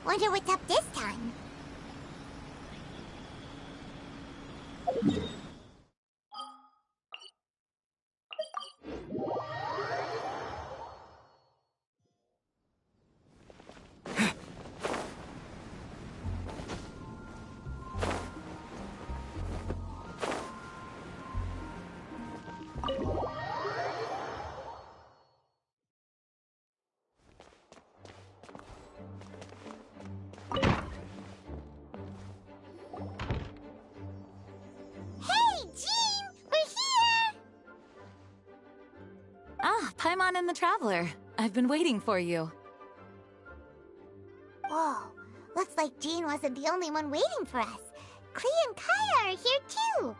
Wonder what's up this time. Paimon and the Traveler. I've been waiting for you. Whoa, looks like Jean wasn't the only one waiting for us. Klee and Kaya are here too.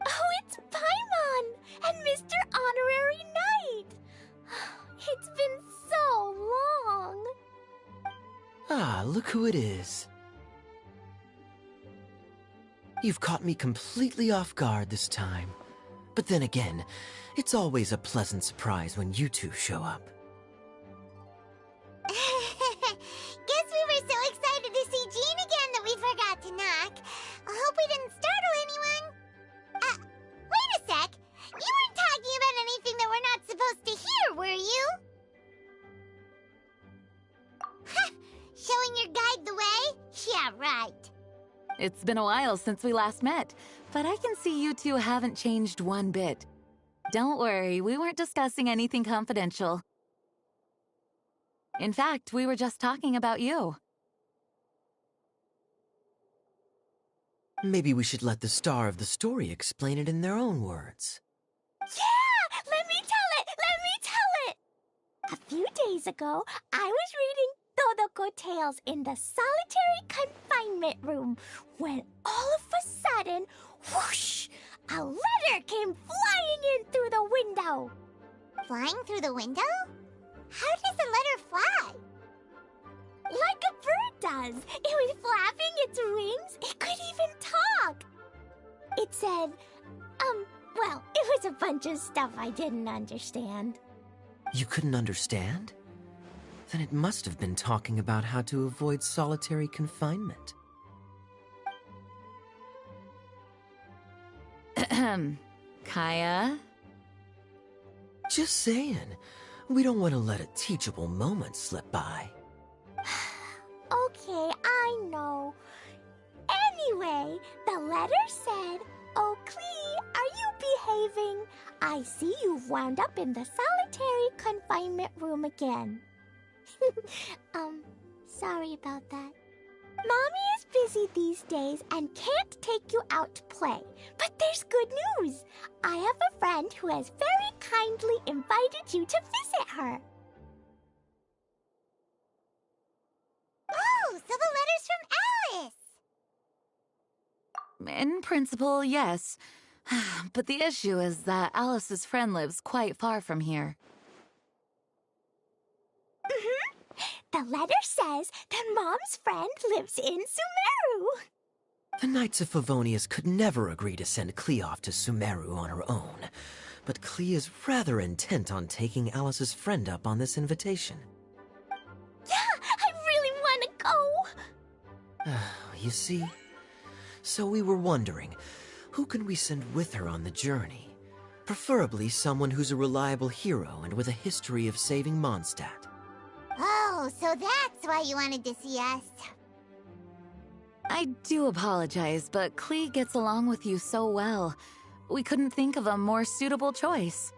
Oh, it's Paimon and Mr. Honorary Knight. It's been so long. Ah, look who it is. You've caught me completely off guard this time. But then again, it's always a pleasant surprise when you two show up. Guess we were so excited to see Jean again that we forgot to knock. I hope we didn't startle anyone. Wait a sec. You weren't talking about anything that we're not supposed to hear, were you? Showing your guide the way? Yeah, right. It's been a while since we last met, but I can see you two haven't changed one bit. Don't worry, we weren't discussing anything confidential. In fact, we were just talking about you. Maybe we should let the star of the story explain it in their own words. Yeah! Let me tell it! Let me tell it! A few days ago, I was reading Todoko Tales in the solitary confinement room when all of a sudden, whoosh, a letter came flying in through the window. Flying through the window? How does a letter fly? Like a bird does. It was flapping its wings. It could even talk. It said, well, it was a bunch of stuff I didn't understand. You couldn't understand? Then it must have been talking about how to avoid solitary confinement. Kaya? Just saying. We don't want to let a teachable moment slip by. Okay, I know. Anyway, the letter said, "Oh, Klee, are you behaving? I see you've wound up in the solitary confinement room again." Sorry about that. Mommy is busy these days and can't take you out to play. But there's good news. I have a friend who has very kindly invited you to visit her. Oh, so the letter's from Alice! In principle, yes. But the issue is that Alice's friend lives quite far from here. The letter says that Mom's friend lives in Sumeru. The Knights of Favonius could never agree to send Klee off to Sumeru on her own, but Klee is rather intent on taking Alice's friend up on this invitation. Yeah, I really want to go. You see? So we were wondering, who can we send with her on the journey? Preferably someone who's a reliable hero and with a history of saving Mondstadt. Oh, so that's why you wanted to see us. I do apologize, but Klee gets along with you so well. We couldn't think of a more suitable choice.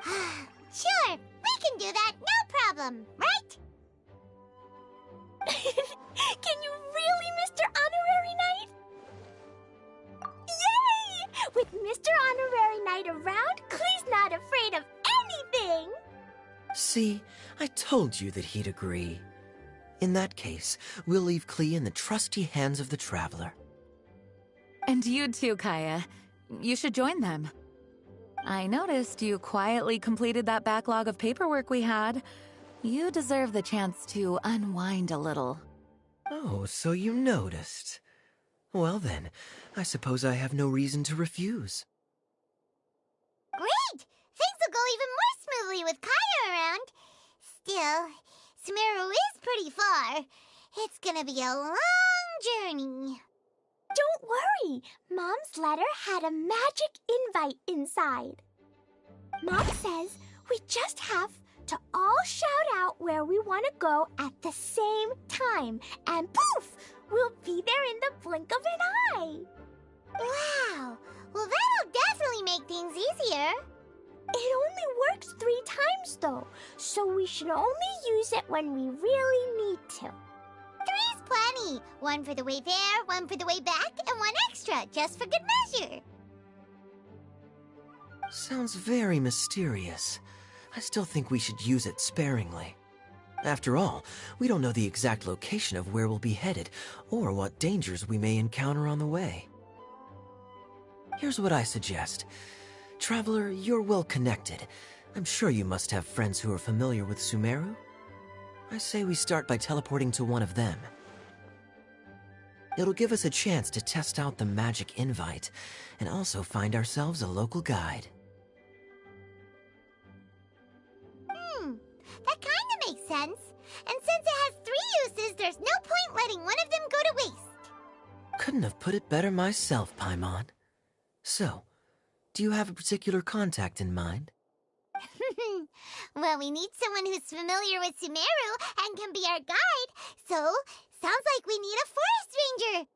Sure, we can do that, no problem, right? Can you really, Mr. Honorary Knight? Yay! With Mr. Honorary Knight around, Klee's not afraid of anything! See, I told you that he'd agree. In that case, we'll leave Klee in the trusty hands of the Traveler. And you too, Kaya. You should join them. I noticed you quietly completed that backlog of paperwork we had. You deserve the chance to unwind a little. Oh, so you noticed. Well then, I suppose I have no reason to refuse. Great! Things will go even more smoothly with Kaya around. Still, Sumeru is pretty far. It's gonna be a long journey. Don't worry. Mom's letter had a magic invite inside. Mom says we just have to all shout out where we want to go at the same time. And poof! We'll be there in the blink of an eye. Wow. Well, that'll definitely make things easier. It only works 3 times, though, so we should only use it when we really need to. 3's plenty. 1 for the way there, 1 for the way back, and 1 extra, just for good measure. Sounds very mysterious. I still think we should use it sparingly. After all, we don't know the exact location of where we'll be headed, or what dangers we may encounter on the way. Here's what I suggest. Traveler, you're well connected. I'm sure you must have friends who are familiar with Sumeru. I say we start by teleporting to one of them. It'll give us a chance to test out the magic invite, and also find ourselves a local guide. That kinda makes sense. And since it has 3 uses, there's no point letting one of them go to waste. Couldn't have put it better myself, Paimon. So, do you have a particular contact in mind? Well, we need someone who's familiar with Sumeru and can be our guide, so sounds like we need a forest ranger.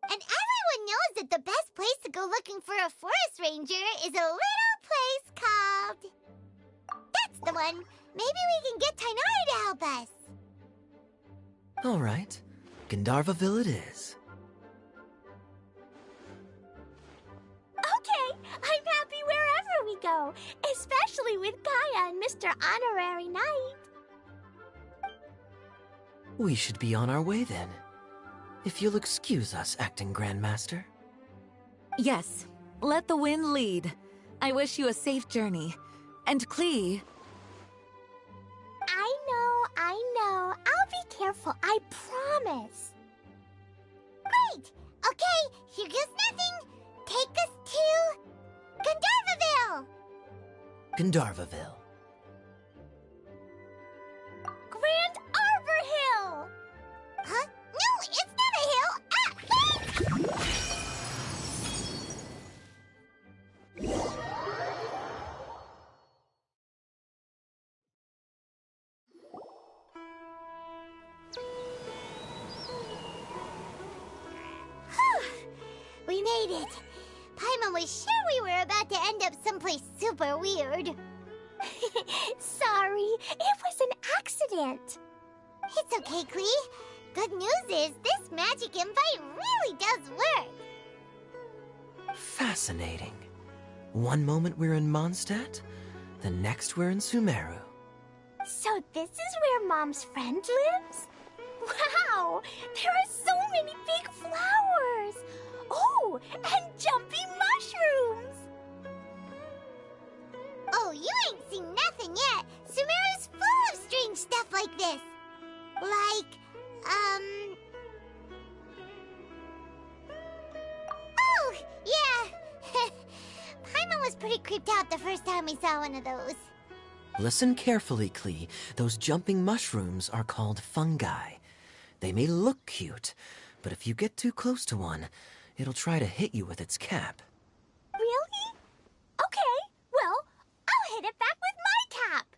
And everyone knows that the best place to go looking for a forest ranger is a little place called... That's the one. Maybe we can get Tainari to help us. All right. Gandharvaville it is. Okay, I'm happy wherever we go, especially with Kaya and Mr. Honorary Knight. We should be on our way then. If you'll excuse us, Acting Grandmaster. Yes, let the wind lead. I wish you a safe journey. And Klee... I know. I'll be careful, I promise. Great! Okay, here goes nothing. Take us to... Gandharvaville! Gandharvaville. Grand Arbor Hill! Huh? No, it's not a hill! Ah! We made it. Paimon was sure we were about to end up someplace super weird. Sorry, it was an accident. It's okay, Klee. Good news is this magic invite really does work. Fascinating. One moment we're in Mondstadt, the next we're in Sumeru. So this is where Mom's friend lives? Wow, there are so many big flowers. Oh, and jumpy mushrooms. Oh, you ain't seen nothing yet. Sumeru's full of strange stuff like this. Like, Oh, yeah. Paimon was pretty creeped out the first time we saw one of those. Listen carefully, Klee. Those jumping mushrooms are called fungi. They may look cute, but if you get too close to one, it'll try to hit you with its cap. Really? Okay, well, I'll hit it back with my cap.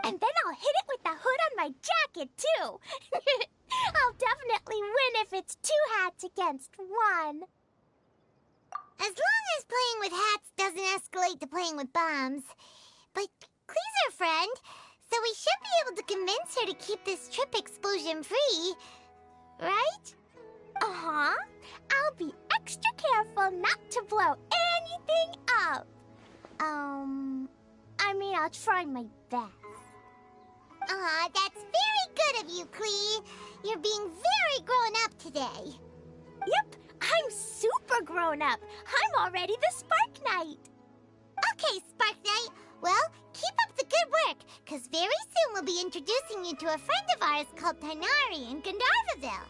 And then I'll hit it with the hood on my jacket, too. I'll definitely win if it's 2 hats against 1. As long as playing with hats doesn't escalate to playing with bombs. But Klee's our friend, so we should be able to convince her to keep this trip explosion-free. Right? Uh-huh. I'll be extra careful not to blow anything up. I mean, I'll try my best. Aw, that's very good of you, Klee. You're being very grown up today. Yep, I'm super grown up. I'm already the Spark Knight. Okay, Spark Knight. Well, keep up the good work, because very soon we'll be introducing you to a friend of ours called Tainari in Gandharvaville.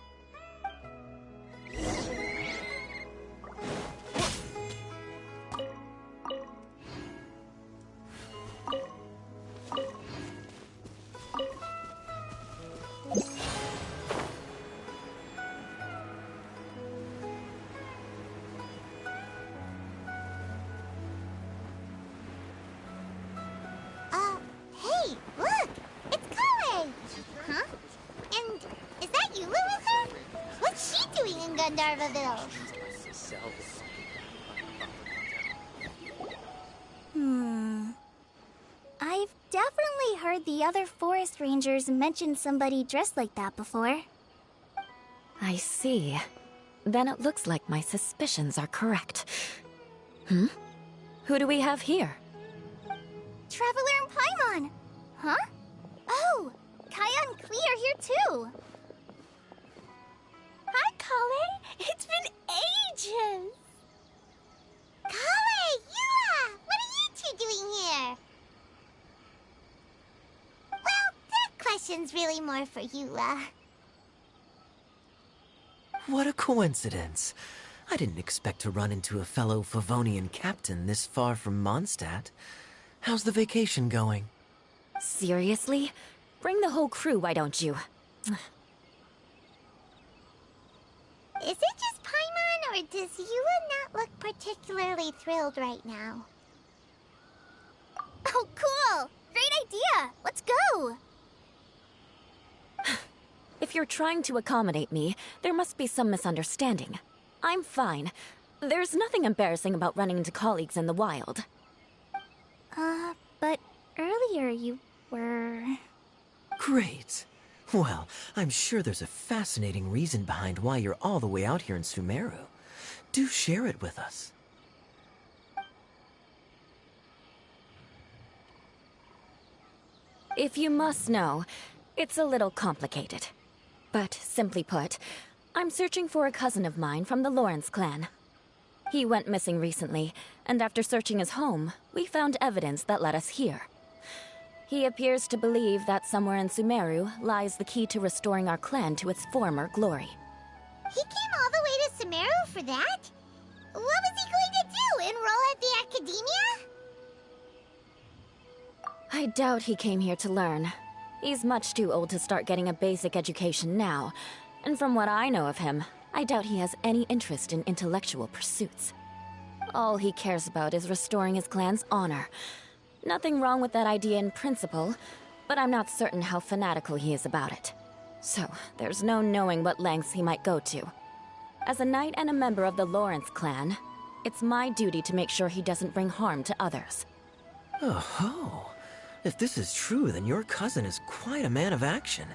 Gandharvaville. I've definitely heard the other forest rangers mention somebody dressed like that before. I see. Then it looks like my suspicions are correct. Who do we have here? Traveler and Paimon! Huh? Oh! Kaya and Klee are here too! Hi, Kale! It's been ages! Kale, Yua! What are you two doing here? Well, that question's really more for Yua. What a coincidence. I didn't expect to run into a fellow Favonian captain this far from Mondstadt. How's the vacation going? Seriously? Bring the whole crew, why don't you? Is it just Paimon, or does Yua not look particularly thrilled right now? Oh, cool! Great idea! Let's go! If you're trying to accommodate me, there must be some misunderstanding. I'm fine. There's nothing embarrassing about running into colleagues in the wild. But earlier you were... Great. Well, I'm sure there's a fascinating reason behind why you're all the way out here in Sumeru. Do share it with us. If you must know, it's a little complicated. But simply put, I'm searching for a cousin of mine from the Lawrence clan. He went missing recently, and after searching his home, we found evidence that led us here. He appears to believe that somewhere in Sumeru lies the key to restoring our clan to its former glory. He came all the way to Sumeru for that? What was he going to do, enroll at the academia? I doubt he came here to learn. He's much too old to start getting a basic education now, and from what I know of him, I doubt he has any interest in intellectual pursuits. All he cares about is restoring his clan's honor. Nothing wrong with that idea in principle, but I'm not certain how fanatical he is about it. So, there's no knowing what lengths he might go to. As a knight and a member of the Lawrence clan, it's my duty to make sure he doesn't bring harm to others. Oh-ho. If this is true, then your cousin is quite a man of action.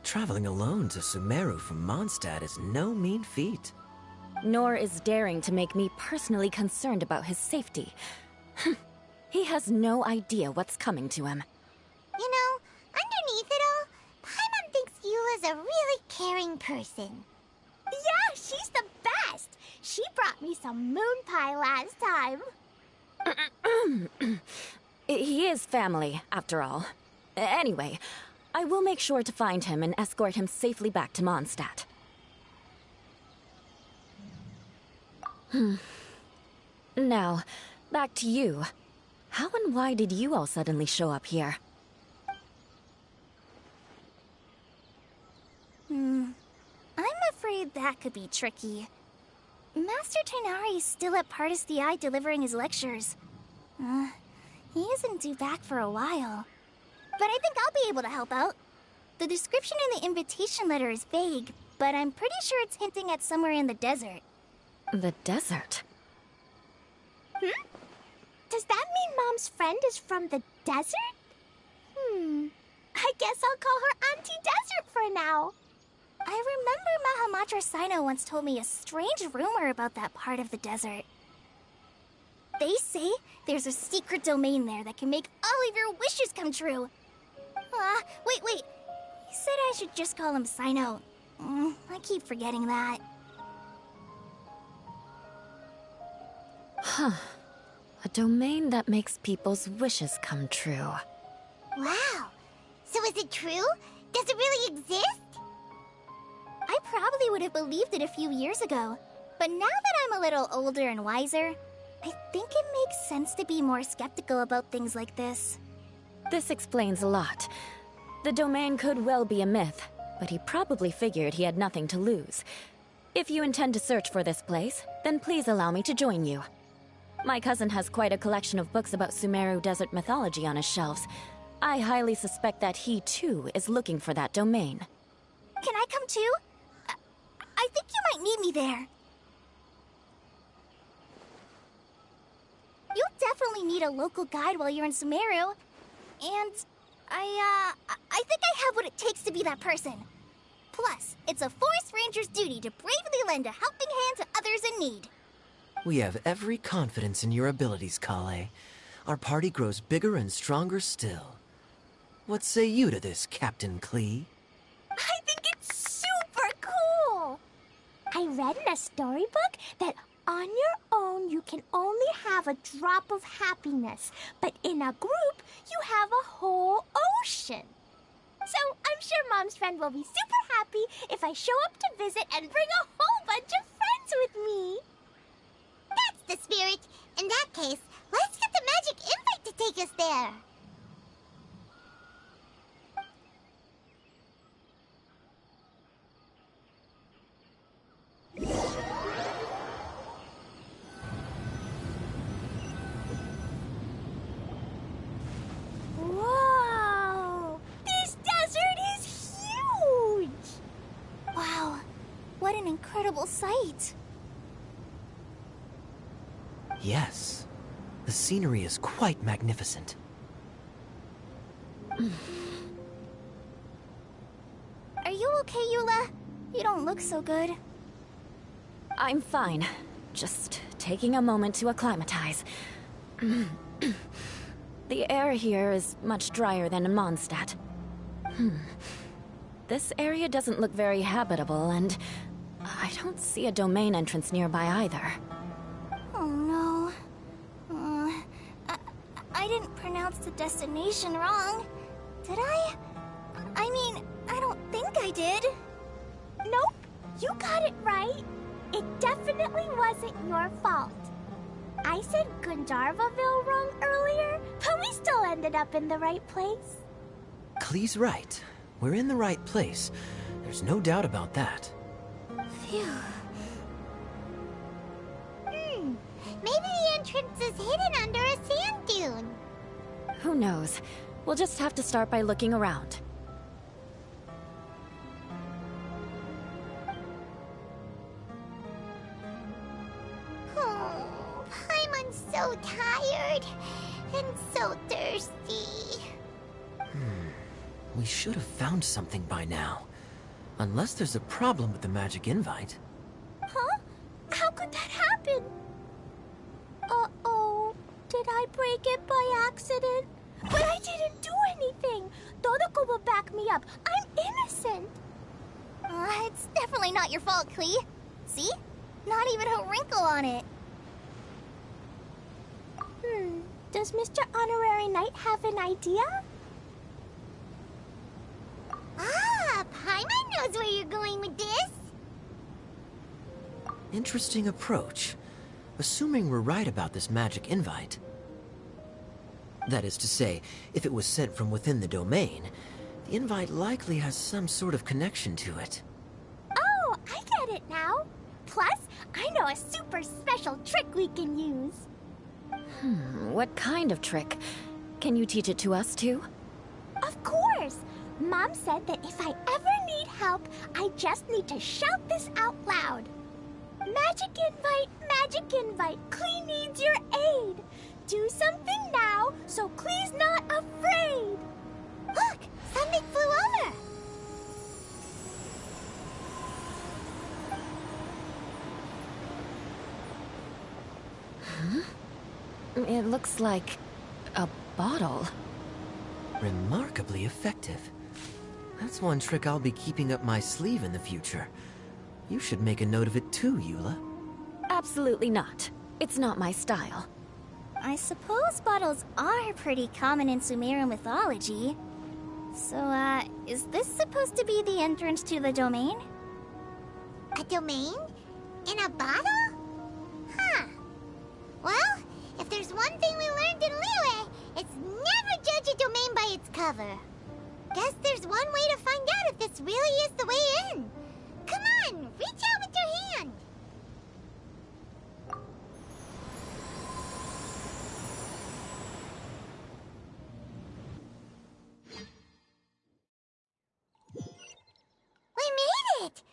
Traveling alone to Sumeru from Mondstadt is no mean feat. Nor is daring to make me personally concerned about his safety. He has no idea what's coming to him. You know, underneath it all, Paimon thinks Yula's a really caring person. Yeah, she's the best! She brought me some moon pie last time. He is family, after all. Anyway, I will make sure to find him and escort him safely back to Mondstadt. Now, back to you. How and why did you all suddenly show up here? I'm afraid that could be tricky. Master Tighnari's still at Partis the Eye delivering his lectures. He isn't due back for a while. But I think I'll be able to help out. The description in the invitation letter is vague, but I'm pretty sure it's hinting at somewhere in the desert. The desert? Does that mean Mom's friend is from the desert? I guess I'll call her Auntie Desert for now. I remember Mahamatra Sino once told me a strange rumor about that part of the desert. They say there's a secret domain there that can make all of your wishes come true. Wait. He said I should just call him Sino. I keep forgetting that. A domain that makes people's wishes come true. Wow. So is it true? Does it really exist? I probably would have believed it a few years ago. But now that I'm a little older and wiser, I think it makes sense to be more skeptical about things like this. This explains a lot. The domain could well be a myth, but he probably figured he had nothing to lose. If you intend to search for this place, then please allow me to join you. My cousin has quite a collection of books about Sumeru desert mythology on his shelves. I highly suspect that he, too, is looking for that domain. Can I come too? I think you might need me there. You'll definitely need a local guide while you're in Sumeru. And I think I have what it takes to be that person. Plus, it's a forest ranger's duty to bravely lend a helping hand to others in need. We have every confidence in your abilities, Kale. Our party grows bigger and stronger still. What say you to this, Captain Klee? I think it's super cool! I read in a storybook that on your own you can only have a drop of happiness, but in a group you have a whole ocean. So I'm sure Mom's friend will be super happy if I show up to visit and bring a whole bunch of friends with me. That's the spirit. In that case, let's get the magic invite to take us there. Whoa! This desert is huge! Wow, what an incredible sight. Yes. The scenery is quite magnificent. Are you okay, Eula? You don't look so good. I'm fine. Just taking a moment to acclimatize. The air here is much drier than in Mondstadt. This area doesn't look very habitable, and I don't see a domain entrance nearby either. Oh no. I didn't pronounce the destination wrong. Did I? I mean, I don't think I did. Nope, you got it right. It definitely wasn't your fault. I said Gundarvaville wrong earlier, but we still ended up in the right place. Klee's right. We're in the right place. There's no doubt about that. Phew. Maybe the entrance is hidden under a sand dune. Who knows? We'll just have to start by looking around. Oh, Paimon's so tired and so thirsty. We should have found something by now. Unless there's a problem with the magic invite. Huh? How could that happen? Uh-oh. Did I break it by accident? But I didn't do anything. Todoko will back me up. I'm innocent. It's definitely not your fault, Klee. See? Not even a wrinkle on it. Does Mr. Honorary Knight have an idea? Ah, Paimon knows where you're going with this. Interesting approach. Assuming we're right about this magic invite. That is to say, if it was sent from within the domain, the invite likely has some sort of connection to it. Oh, I get it now. Plus, I know a super special trick we can use. What kind of trick? Can you teach it to us too? Of course! Mom said that if I ever need help, I just need to shout this out loud. Magic invite, Klee needs your aid. Do something now, so Klee's not afraid. Look, something flew over. It looks like a bottle. Remarkably effective. That's one trick I'll be keeping up my sleeve in the future. You should make a note of it too, Eula. Absolutely not. It's not my style. I suppose bottles are pretty common in Sumeru mythology. So, is this supposed to be the entrance to the domain? A domain? In a bottle? Huh. Well, if there's one thing we learned in Liyue, it's never judge a domain by its cover. Guess there's one way to find out if this really is the way in. Come on, reach out with your hand. We made it!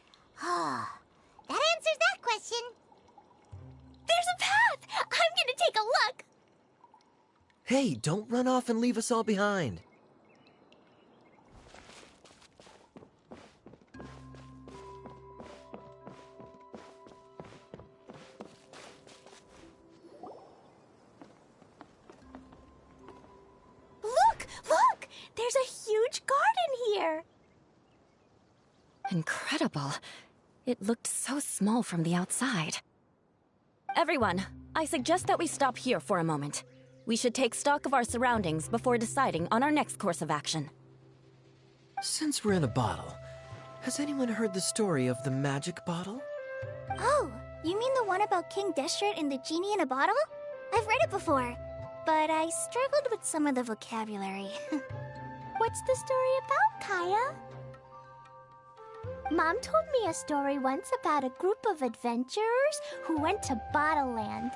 Hey, don't run off and leave us all behind. Look! Look! There's a huge garden here! Incredible. It looked so small from the outside. Everyone, I suggest that we stop here for a moment. We should take stock of our surroundings before deciding on our next course of action. Since we're in a bottle, has anyone heard the story of the magic bottle? Oh, you mean the one about King Deshret and the genie in a bottle? I've read it before, but I struggled with some of the vocabulary. What's the story about, Kaya? Mom told me a story once about a group of adventurers who went to Bottle Land.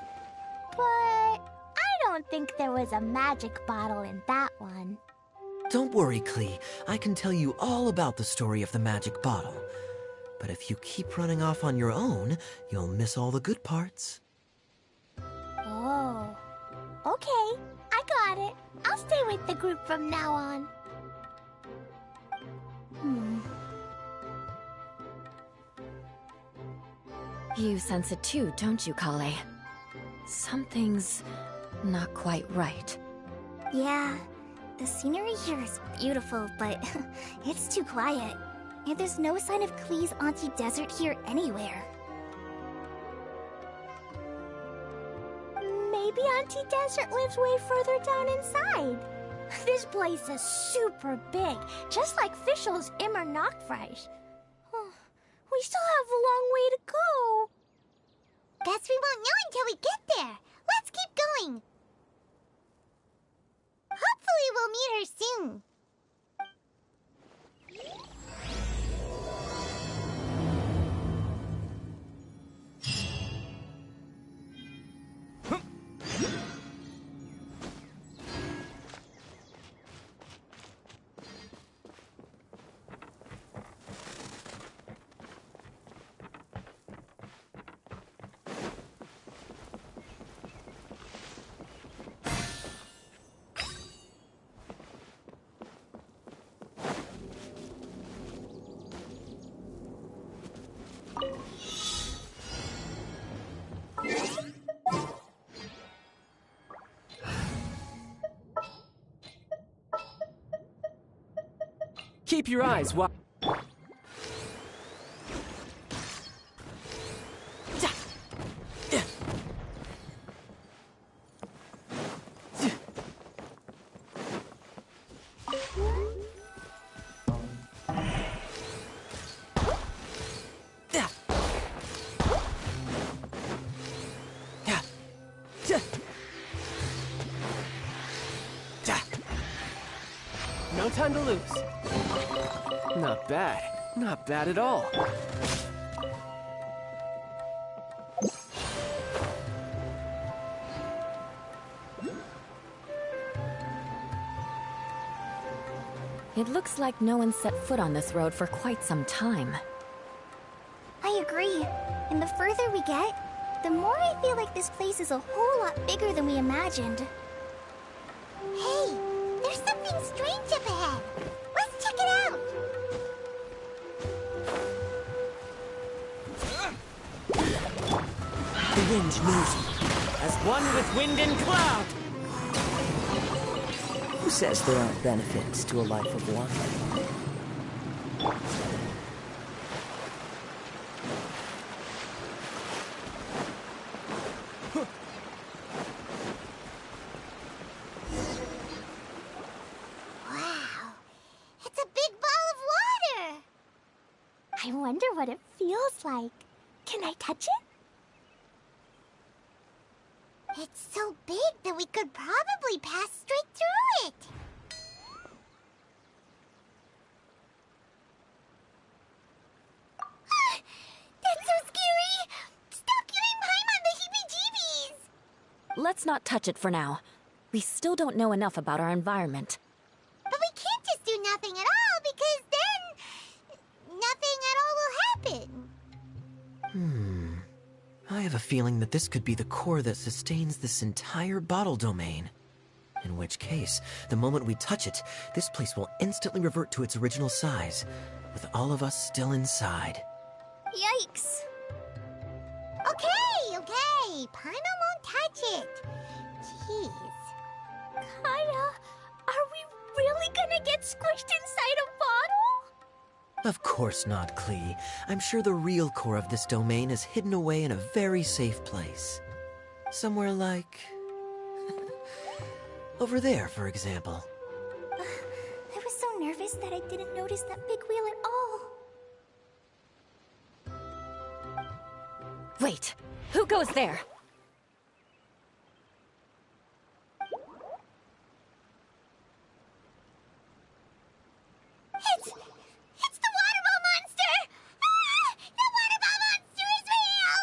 But I don't think there was a magic bottle in that one. Don't worry, Klee. I can tell you all about the story of the magic bottle. But if you keep running off on your own, you'll miss all the good parts. Oh. Okay, I got it. I'll stay with the group from now on. You sense it too, don't you, Kale? Something's not quite right. Yeah, the scenery here is beautiful, but it's too quiet. And there's no sign of Klee's Auntie Desert here anywhere. Maybe Auntie Desert lives way further down inside. This place is super big, just like Fischl's Immer Nachtreich. We still have a long way to go. Guess we won't know until we get there. Let's keep going. Hopefully we'll meet her soon. Keep your eyes wide. No time to lose. Not bad. Not bad at all. It looks like no one set foot on this road for quite some time. I agree. And the further we get, the more I feel like this place is a whole lot bigger than we imagined. Hey, there's something strange up ahead. Let's check it out. The wind knows me, as one with wind and cloud. Who says there aren't benefits to a life of wandering? Wow, it's a big ball of water. I wonder what it feels like. Can I touch it? It's so big that we could probably pass straight through it. That's so scary! Stop giving Paimon the heebie-jeebies! Let's not touch it for now. We still don't know enough about our environment. But we can't just do nothing at all, because then nothing at all will happen. I have a feeling that this could be the core that sustains this entire bottle domain. In which case, the moment we touch it, this place will instantly revert to its original size, with all of us still inside. Yikes. Okay. Paimon won't touch it. Jeez. Kaya, are we really gonna get squished inside a bottle? Of course not, Klee. I'm sure the real core of this domain is hidden away in a very safe place. Somewhere like... over there, for example. I was so nervous that I didn't notice that big wheel at all. Wait, who goes there? It's the water ball monster! Ah! The water ball monster is real!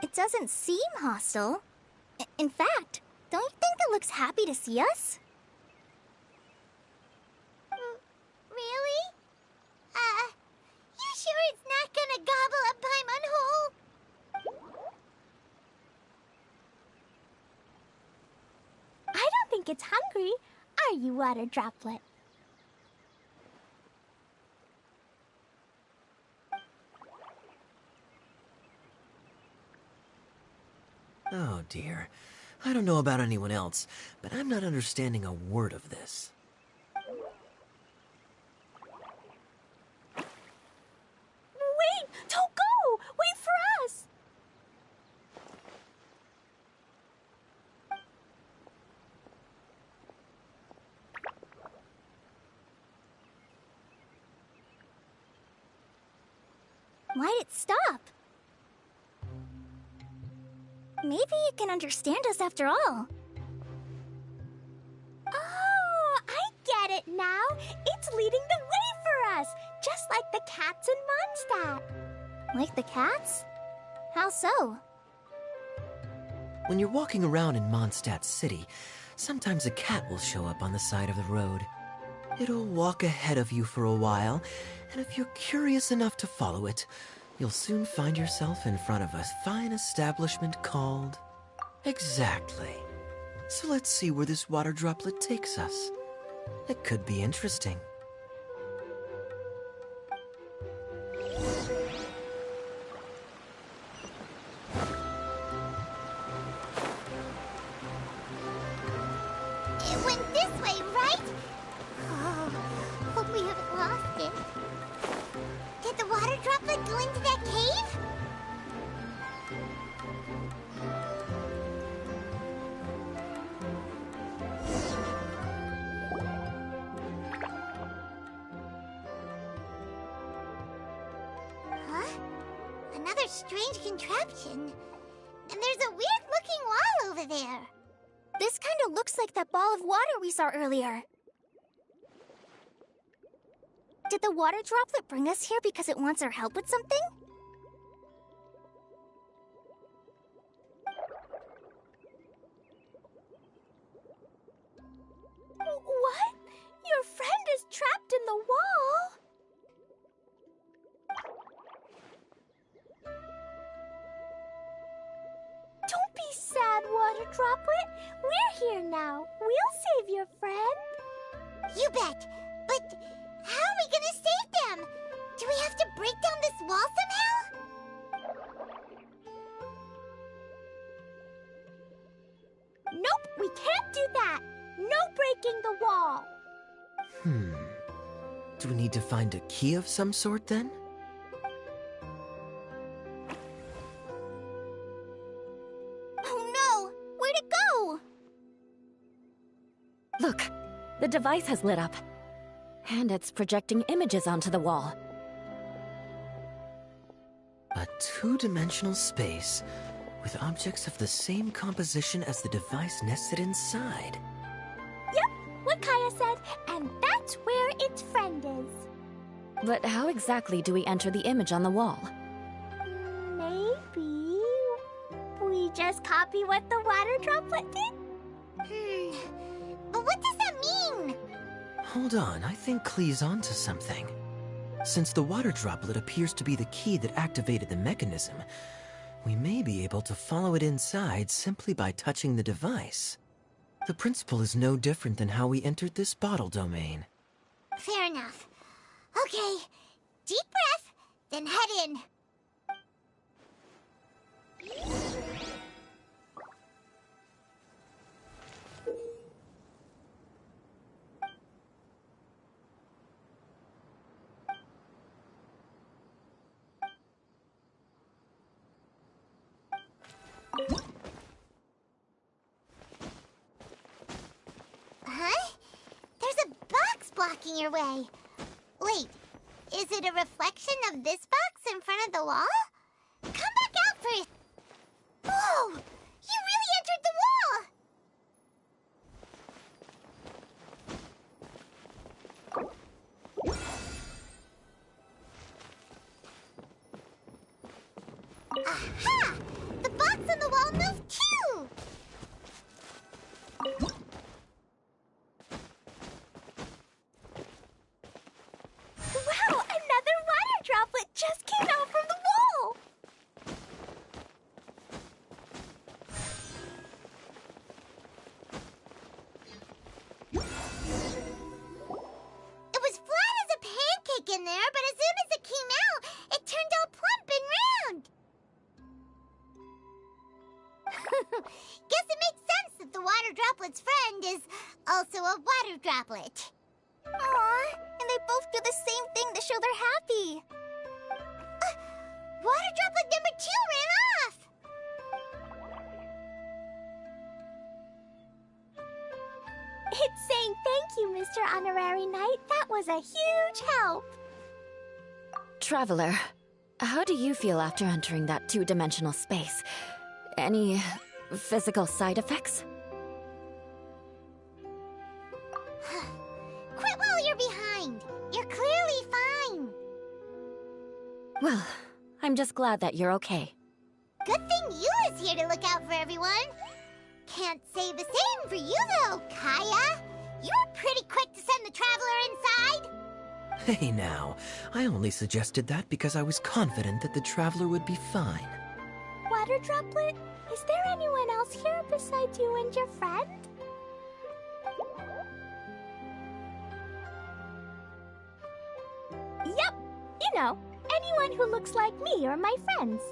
It doesn't seem hostile. In fact, don't you think it looks happy to see us? Really? You sure it's not gonna gobble up Paimon whole? I don't think it's hungry. Are you, Water Droplet? Oh dear. I don't know about anyone else, but I'm not understanding a word of this. Wait! Don't go! Wait for us! Why'd it stop? Maybe it can understand us after all. Oh, I get it now. It's leading the way for us, just like the cats in Mondstadt. Like the cats? How so? When you're walking around in Mondstadt City, sometimes a cat will show up on the side of the road. It'll walk ahead of you for a while, and if you're curious enough to follow it, you'll soon find yourself in front of a fine establishment called... Exactly. So let's see where this water droplet takes us. It could be interesting. It went this way, right? Oh, hope we haven't lost it. Did the water droplet go into that cave? Huh? Another strange contraption. And there's a weird-looking wall over there. This kind of looks like that ball of water we saw earlier. Did the water droplet bring us here because it wants our help with something? What? Your friend is trapped in the wall? Don't be sad, Water Droplet. We're here now. We'll save your friend. You bet. But how are we gonna save them? Do we have to break down this wall somehow? Nope, we can't do that. No breaking the wall. Do we need to find a key of some sort then? Oh no! Where'd it go? Look, the device has lit up. And it's projecting images onto the wall. A two-dimensional space with objects of the same composition as the device nested inside. Yep, what Kaya said, and that's where its friend is. But how exactly do we enter the image on the wall? Maybe we just copy what the water droplet did? But what does that mean? Hold on, I think Klee's onto something. Since the water droplet appears to be the key that activated the mechanism, We may be able to follow it inside simply by touching the device. The principle is no different than how we entered this bottle domain. Fair enough. Okay, deep breath, then head in. Huh? There's a box blocking your way. Wait, is it a reflection of this box in front of the wall? Come back out for it. Whoa! You really entered the wall! Aha! The box on the wall moved too! Wow, another water droplet just came out from the wall! It was flat as a pancake in there, but as soon as it came out, it turned all plump and round. Guess it makes sense that the water droplet's friend is also a water droplet. Aw, and they both do the same thing to show they're happy. Water droplet number 2 ran off. It's saying thank you, Mr. Honorary Knight. That was a huge help. Traveler, how do you feel after entering that two-dimensional space? Any physical side effects? Quit while you're behind. You're clearly fine. Well, I'm just glad that you're okay. Good thing you is here to look out for everyone. Can't say the same for you, though, Kaya. You were pretty quick to send the traveler inside. Hey now, I only suggested that because I was confident that the traveler would be fine. Water droplet, is there anyone else here besides you and your friend? Yep, you know, anyone who looks like me or my friends.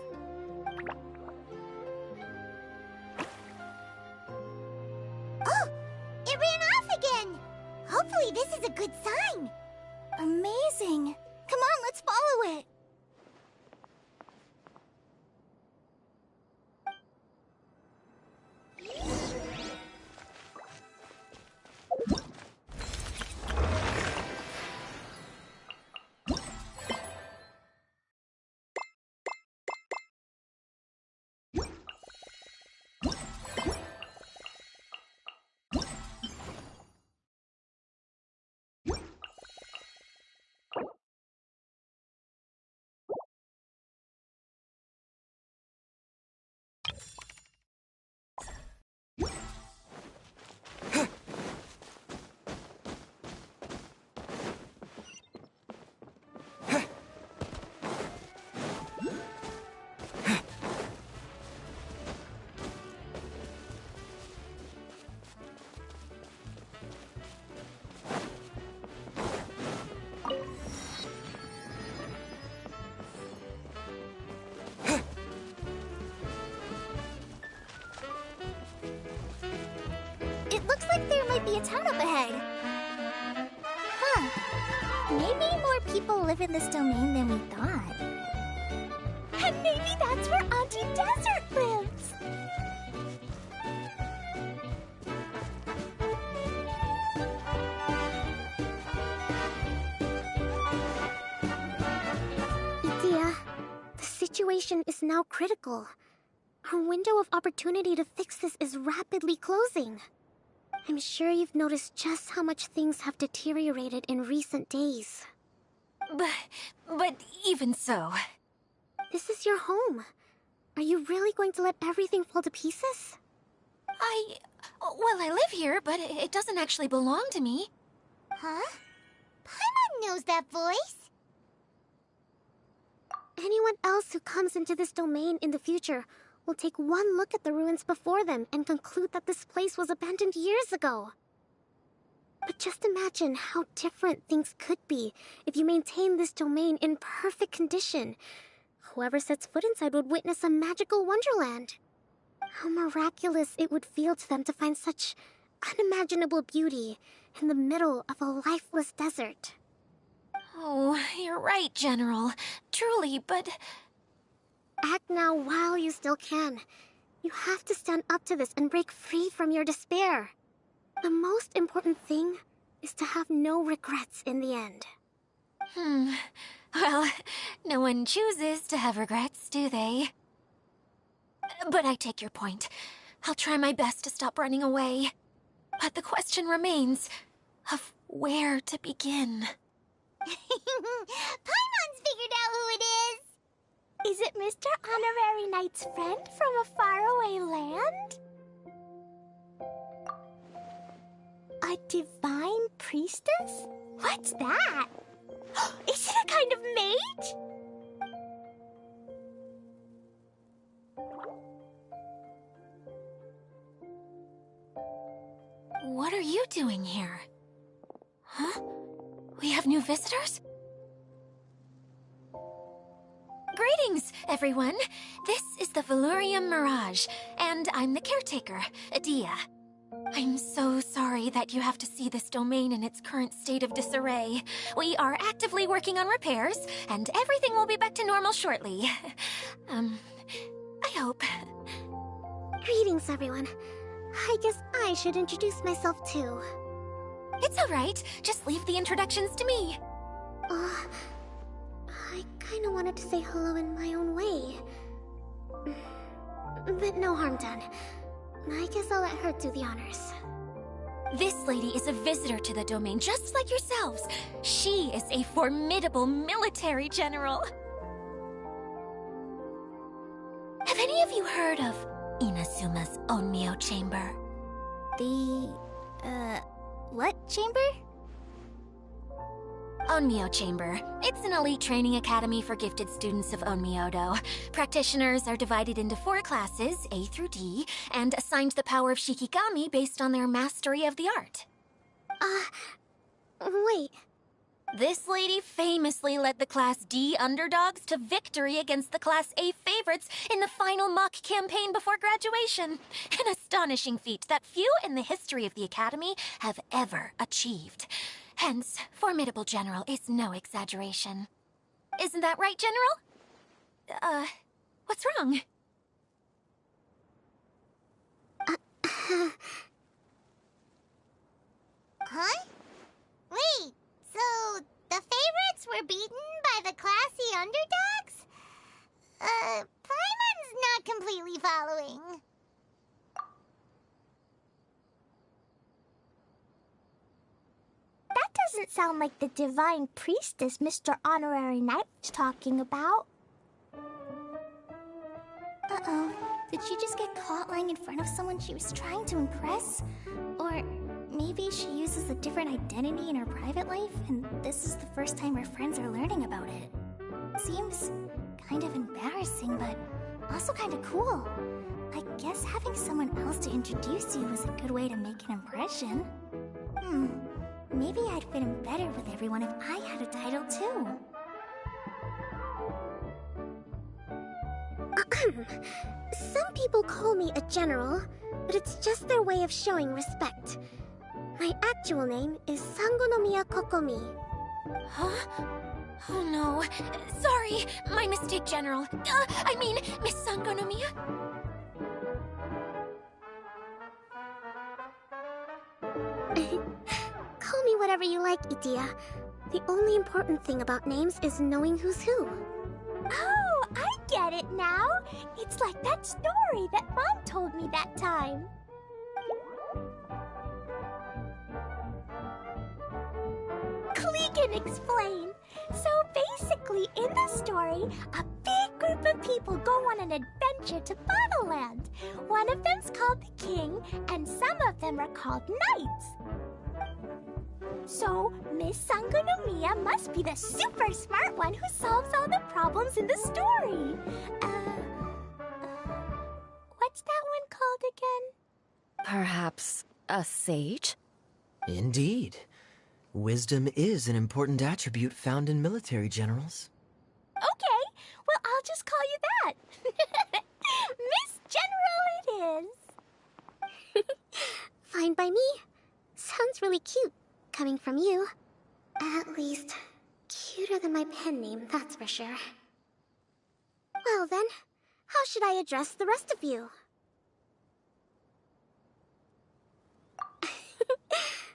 Oh, it ran off again. Hopefully this is a good sign. Amazing. Come on, let's follow it. It looks like there might be a town up ahead. Huh. Maybe more people live in this domain than we thought. And maybe that's where Auntie Desert lives. Itia, the situation is now critical. Our window of opportunity to fix this is rapidly closing. I'm sure you've noticed just how much things have deteriorated in recent days. But even so... This is your home. Are you really going to let everything fall to pieces? Well, I live here, but it doesn't actually belong to me. Huh? Paimon knows that voice. anyone else who comes into this domain in the future will take one look at the ruins before them and conclude that this place was abandoned years ago. But just imagine how different things could be if you maintain this domain in perfect condition. Whoever sets foot inside would witness a magical wonderland. How miraculous it would feel to them to find such unimaginable beauty in the middle of a lifeless desert. Oh, you're right, General. Truly, but... Act now while you still can. You have to stand up to this and break free from your despair. The most important thing is to have no regrets in the end. Well, no one chooses to have regrets, do they? But I take your point. I'll try my best to stop running away. But the question remains of where to begin. Paimon's figured out who it is! Is it Mr. Honorary Knight's friend from a faraway land? A divine priestess? What's that? Is it a kind of mage? What are you doing here? Huh? We have new visitors? Greetings, everyone. This is the Valurium Mirage, and I'm the caretaker, Adia. I'm so sorry that you have to see this domain in its current state of disarray. We are actively working on repairs, and everything will be back to normal shortly. I hope. Greetings, everyone. I guess I should introduce myself too. It's all right. Just leave the introductions to me. I kinda wanted to say hello in my own way. But no harm done. I guess I'll let her do the honors. This lady is a visitor to the domain, just like yourselves. She is a formidable military general. Have any of you heard of Inazuma's Onmyo Chamber? What chamber? Onmyo Chamber. It's an elite training academy for gifted students of Onmyodo. Practitioners are divided into 4 classes, A through D, and assigned the power of Shikigami based on their mastery of the art. Wait. This lady famously led the Class D underdogs to victory against the Class A favorites in the final mock campaign before graduation. An astonishing feat that few in the history of the Academy have ever achieved. Hence, formidable general is no exaggeration. Isn't that right, General? What's wrong? Huh? Wait, so the favorites were beaten by the classy underdogs? Paimon's not completely following. That doesn't sound like the divine priestess Mr. Honorary Knight was talking about. Uh-oh. Did she just get caught lying in front of someone she was trying to impress? Or maybe she uses a different identity in her private life, and this is the first time her friends are learning about it. Seems kind of embarrassing, but also kind of cool. I guess having someone else to introduce you was a good way to make an impression. Maybe I'd fit in better with everyone if I had a title too. Some people call me a general, but it's just their way of showing respect. My actual name is Sangonomiya Kokomi. Huh? Oh no. Sorry, my mistake, General. I mean, Miss Sangonomiya. Call me whatever you like, Itia. The only important thing about names is knowing who's who. Oh, I get it now. It's like that story that Mom told me that time. Klee can explain. So basically, in the story, a big group of people go on an adventure to Bottleland. One of them's called the King, and some of them are called Knights. So, Miss Sangonomiya must be the super smart one who solves all the problems in the story. What's that one called again? Perhaps a sage? Indeed. Wisdom is an important attribute found in military generals. Okay, well, I'll just call you that. Miss General it is. Fine by me. Sounds really cute, coming from you. At least, cuter than my pen name, that's for sure. Well then, how should I address the rest of you?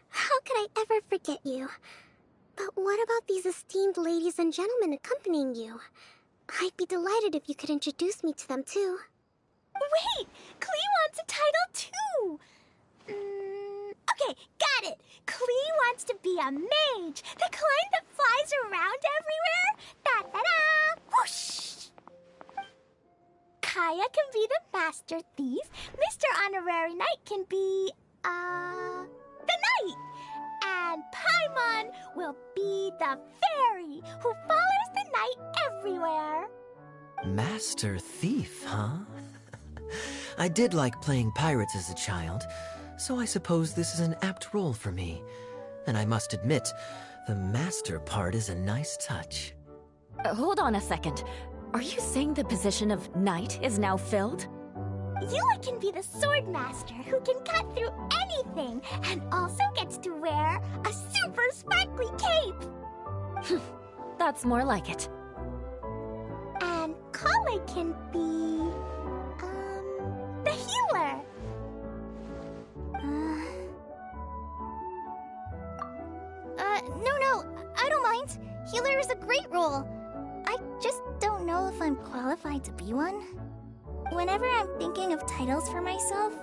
How could I ever forget you? But what about these esteemed ladies and gentlemen accompanying you? I'd be delighted if you could introduce me to them too. Wait! Klee wants a title too! Okay, got it! Klee wants to be a mage! The kind that flies around everywhere! Da-da-da! Whoosh! Kaya can be the Master Thief. Mr. Honorary Knight can be, the Knight! And Paimon will be the fairy who follows the knight everywhere. Master Thief, huh? I did like playing pirates as a child, so I suppose this is an apt role for me. And I must admit, the master part is a nice touch. Hold on a second. Are you saying the position of knight is now filled? Yula can be the sword master who can cut through anything and also gets to wear a super sparkly cape. That's more like it. And Kale can be, the healer. No, I don't mind. Healer is a great role. I just don't know if I'm qualified to be one. Whenever I'm thinking of titles for myself,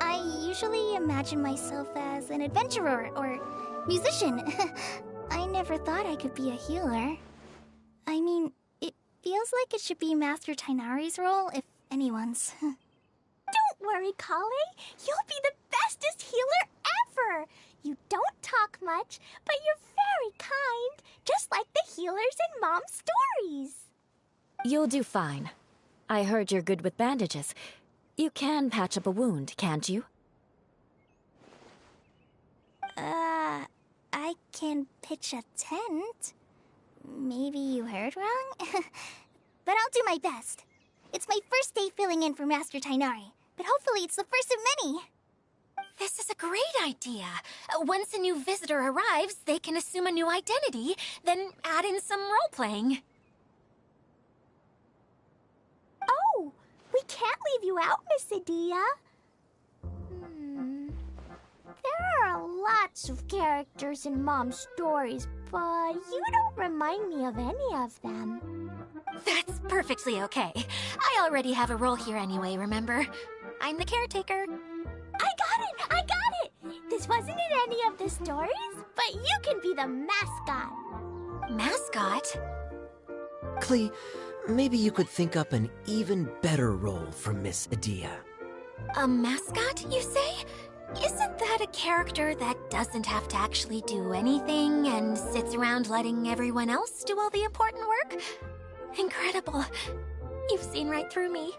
I usually imagine myself as an adventurer or musician. I never thought I could be a healer. I mean, it feels like it should be Master Tainari's role, if anyone's. Don't worry, Kale. You'll be the bestest healer ever. You don't talk much, but you're very kind, just like the healers in Mom's stories. You'll do fine. I heard you're good with bandages. You can patch up a wound, can't you? I can pitch a tent. Maybe you heard wrong? But I'll do my best. It's my first day filling in for Master Tainari, but hopefully it's the first of many. This is a great idea. Once a new visitor arrives, they can assume a new identity, then add in some role-playing. Oh, we can't leave you out, Miss Adia. There are lots of characters in Mom's stories, but you don't remind me of any of them. That's perfectly okay. I already have a role here anyway, remember? I'm the caretaker. I got it! This wasn't in any of the stories, but you can be the mascot. Mascot? Klee, maybe you could think up an even better role for Miss Adia. A mascot, you say? Isn't that a character that doesn't have to actually do anything and sits around letting everyone else do all the important work? Incredible. You've seen right through me.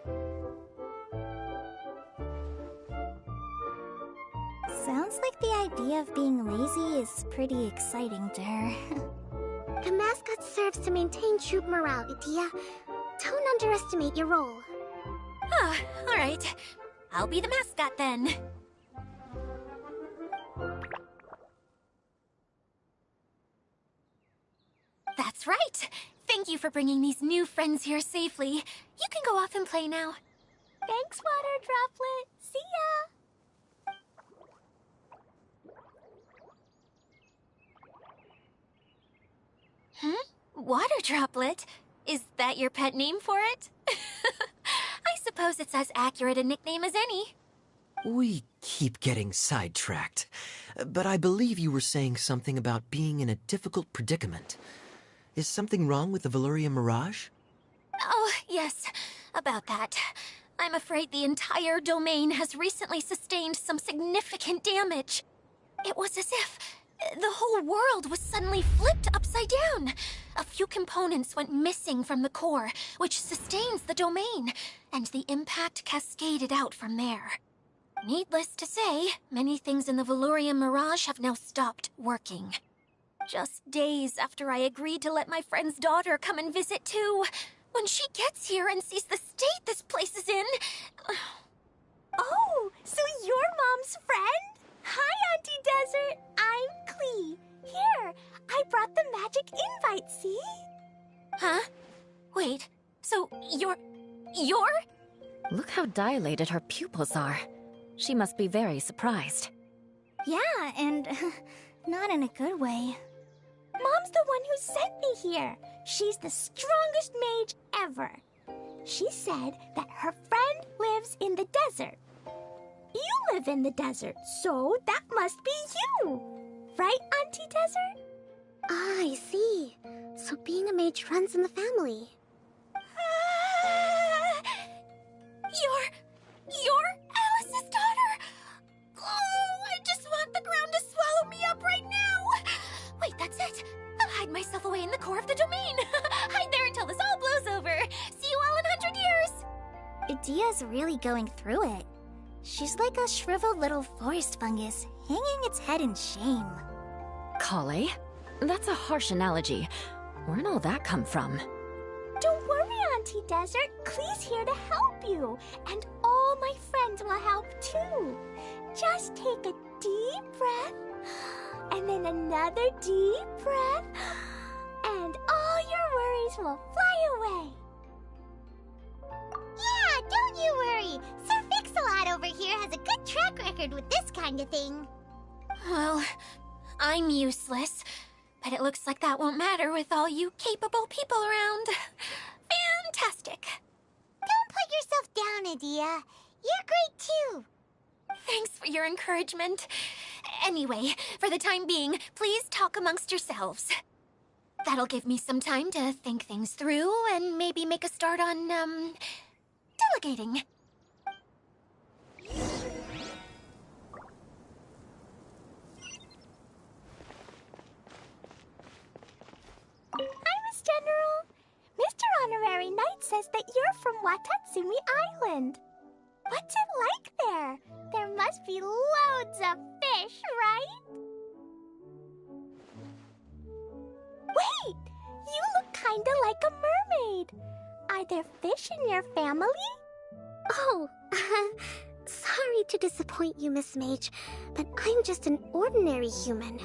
Sounds like the idea of being lazy is pretty exciting to her. The mascot serves to maintain troop morale, Adia. Don't underestimate your role. Ah, all right. I'll be the mascot then. That's right. Thank you for bringing these new friends here safely. You can go off and play now. Thanks, Water Droplet. See ya! Water Droplet? Is that your pet name for it? I suppose it's as accurate a nickname as any. We keep getting sidetracked, but I believe you were saying something about being in a difficult predicament. Is something wrong with the Valyria Mirage? Oh, yes, about that. I'm afraid the entire domain has recently sustained some significant damage. It was as if The whole world was suddenly flipped upside down. A few components went missing from the core, which sustains the domain, and the impact cascaded out from there. Needless to say, many things in the Valurian Mirage have now stopped working. Just days after I agreed to let my friend's daughter come and visit too. When she gets here and sees the state this place is in... Oh, so you're Mom's friend? Hi, Auntie Desert. I'm Klee. Here, I brought the magic invite, see? Huh? Wait, so you're... Look how dilated her pupils are. She must be very surprised. Yeah, and not in a good way. Mom's the one who sent me here. She's the strongest mage ever. She said that her friend lives in the desert. You live in the desert, so that must be you. Right, Auntie Desert? Ah, I see. So being a mage runs in the family. You're Alice's daughter! Oh, I just want the ground to swallow me up right now! Wait, that's it! I'll hide myself away in the core of the domain! Hide there until this all blows over! See you all in 100 years! Idia's really going through it. She's like a shriveled little forest fungus, hanging its head in shame. Kale? That's a harsh analogy. Where'd all that come from? Don't worry, Auntie Desert. Klee's here to help you. And all my friends will help too. Just take a deep breath, and then another deep breath, and all your worries will fly away. Yeah, don't you worry. Sir Fix-a-Lot over here has a good track record with this kind of thing. Well, I'm useless, but it looks like that won't matter with all you capable people around. Fantastic. Don't put yourself down, Idia. You're great too. Thanks for your encouragement. Anyway, for the time being, please talk amongst yourselves. That'll give me some time to think things through and maybe make a start on, delegating. Hi, Miss General. Mr. Honorary Knight says that you're from Watatsumi Island. What's it like there? There must be loads of fish, right? Wait! You look kinda like a mermaid. Are there fish in your family? Oh, sorry to disappoint you, Miss Mage, but I'm just an ordinary human.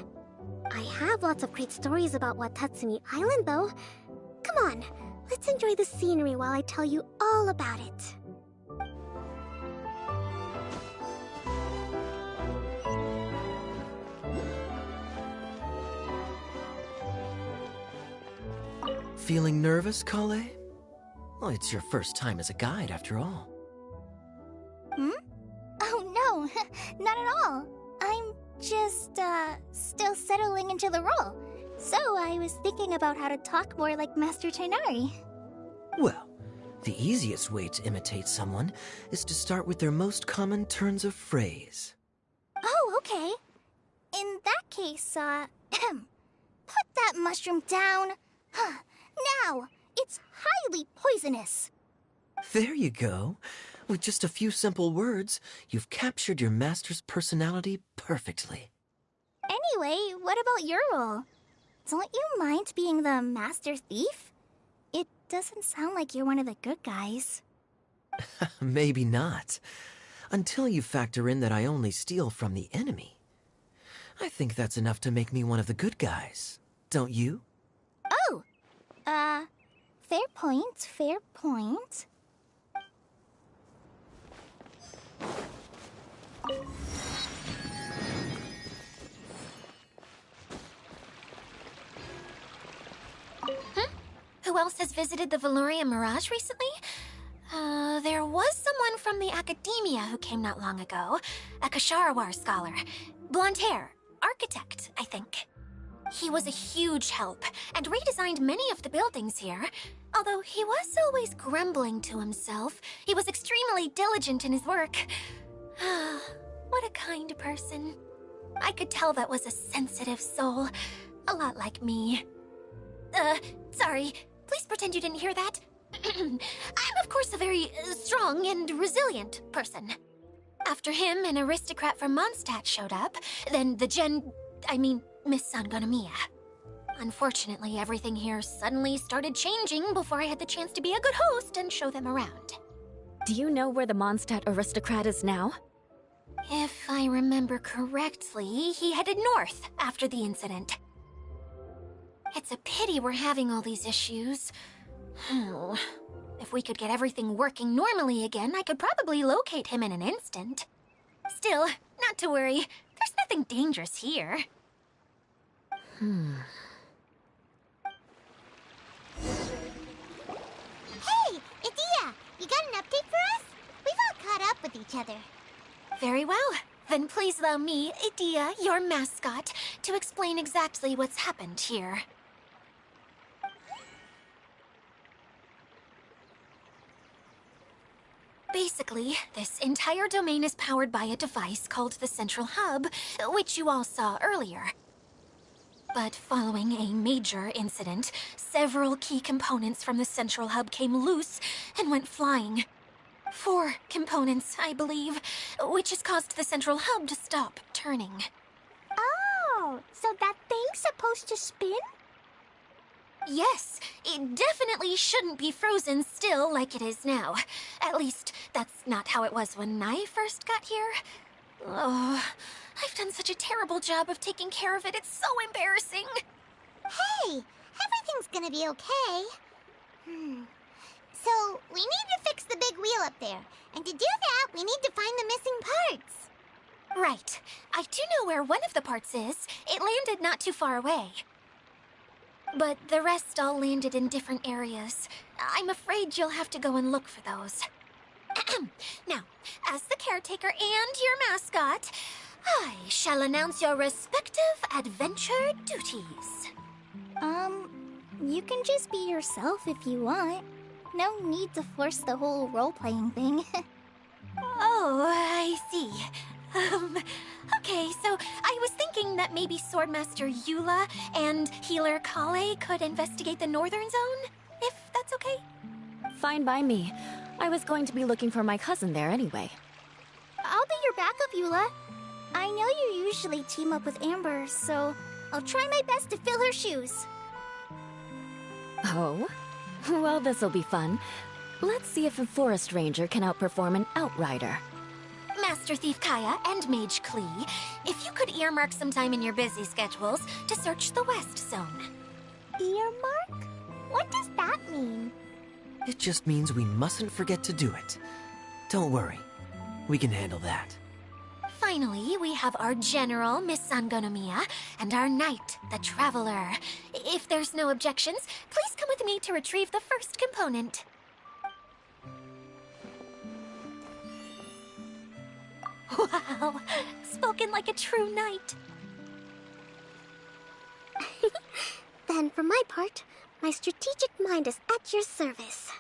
I have lots of great stories about Watatsumi Island, though. Come on, let's enjoy the scenery while I tell you all about it. Feeling nervous, Kale? Well, it's your first time as a guide, after all. Oh no, not at all. I'm just, still settling into the role. So I was thinking about how to talk more like Master Tighnari. Well, the easiest way to imitate someone is to start with their most common turns of phrase. Oh, okay. In that case, put that mushroom down. Now, it's highly poisonous. There you go. With just a few simple words, you've captured your master's personality perfectly. Anyway, what about your role? Don't you mind being the master thief? It doesn't sound like you're one of the good guys. Maybe not. Until you factor in that I only steal from the enemy. I think that's enough to make me one of the good guys. Don't you? Oh! Fair point, fair point. Who else has visited the Valurian Mirage recently? There was someone from the academia who came not long ago. A Kasharawar scholar. Blonde hair. Architect, I think. He was a huge help, and redesigned many of the buildings here. Although he was always grumbling to himself, he was extremely diligent in his work. What a kind person. I could tell that was a sensitive soul. A lot like me. Sorry. Please pretend you didn't hear that. I'm, of course, a very strong and resilient person. After him, an aristocrat from Mondstadt showed up, then Miss Sangonomiya. Unfortunately, everything here suddenly started changing before I had the chance to be a good host and show them around. Do you know where the Mondstadt aristocrat is now? If I remember correctly, he headed north after the incident. It's a pity we're having all these issues. If we could get everything working normally again, I could probably locate him in an instant. Still, not to worry. There's nothing dangerous here. Hey, Idia! You got an update for us? We've all caught up with each other. Very well. Then please allow me, Idia, your mascot, to explain exactly what's happened here. Basically, this entire domain is powered by a device called the Central Hub, which you all saw earlier. But following a major incident, several key components from the Central Hub came loose and went flying. 4 components, I believe, which has caused the Central Hub to stop turning. Oh, so that thing's supposed to spin? Yes, it definitely shouldn't be frozen still like it is now. At least, that's not how it was when I first got here. Oh, I've done such a terrible job of taking care of it, it's so embarrassing. Hey, everything's gonna be okay. So, we need to fix the big wheel up there. And to do that, we need to find the missing parts. Right. I do know where one of the parts is. It landed not too far away. But the rest all landed in different areas. I'm afraid you'll have to go and look for those. Now, as the caretaker and your mascot, I shall announce your respective adventure duties. You can just be yourself if you want. No need to force the whole role-playing thing. Oh, I see. Okay, so I was thinking that maybe Swordmaster Eula and Healer Kale could investigate the Northern Zone, if that's okay? Fine by me. I was going to be looking for my cousin there anyway. I'll be your backup, Eula. I know you usually team up with Amber, so I'll try my best to fill her shoes. Oh? Well, this'll be fun. Let's see if a forest ranger can outperform an outrider. Master Thief Kaya and Mage Klee, if you could earmark some time in your busy schedules to search the West Zone. Earmark? What does that mean? It just means we mustn't forget to do it. Don't worry. We can handle that. Finally, we have our General, Miss Sangonomiya, and our Knight, the Traveler. If there's no objections, please come with me to retrieve the first component. Wow, spoken like a true knight. Then, for my part, my strategic mind is at your service.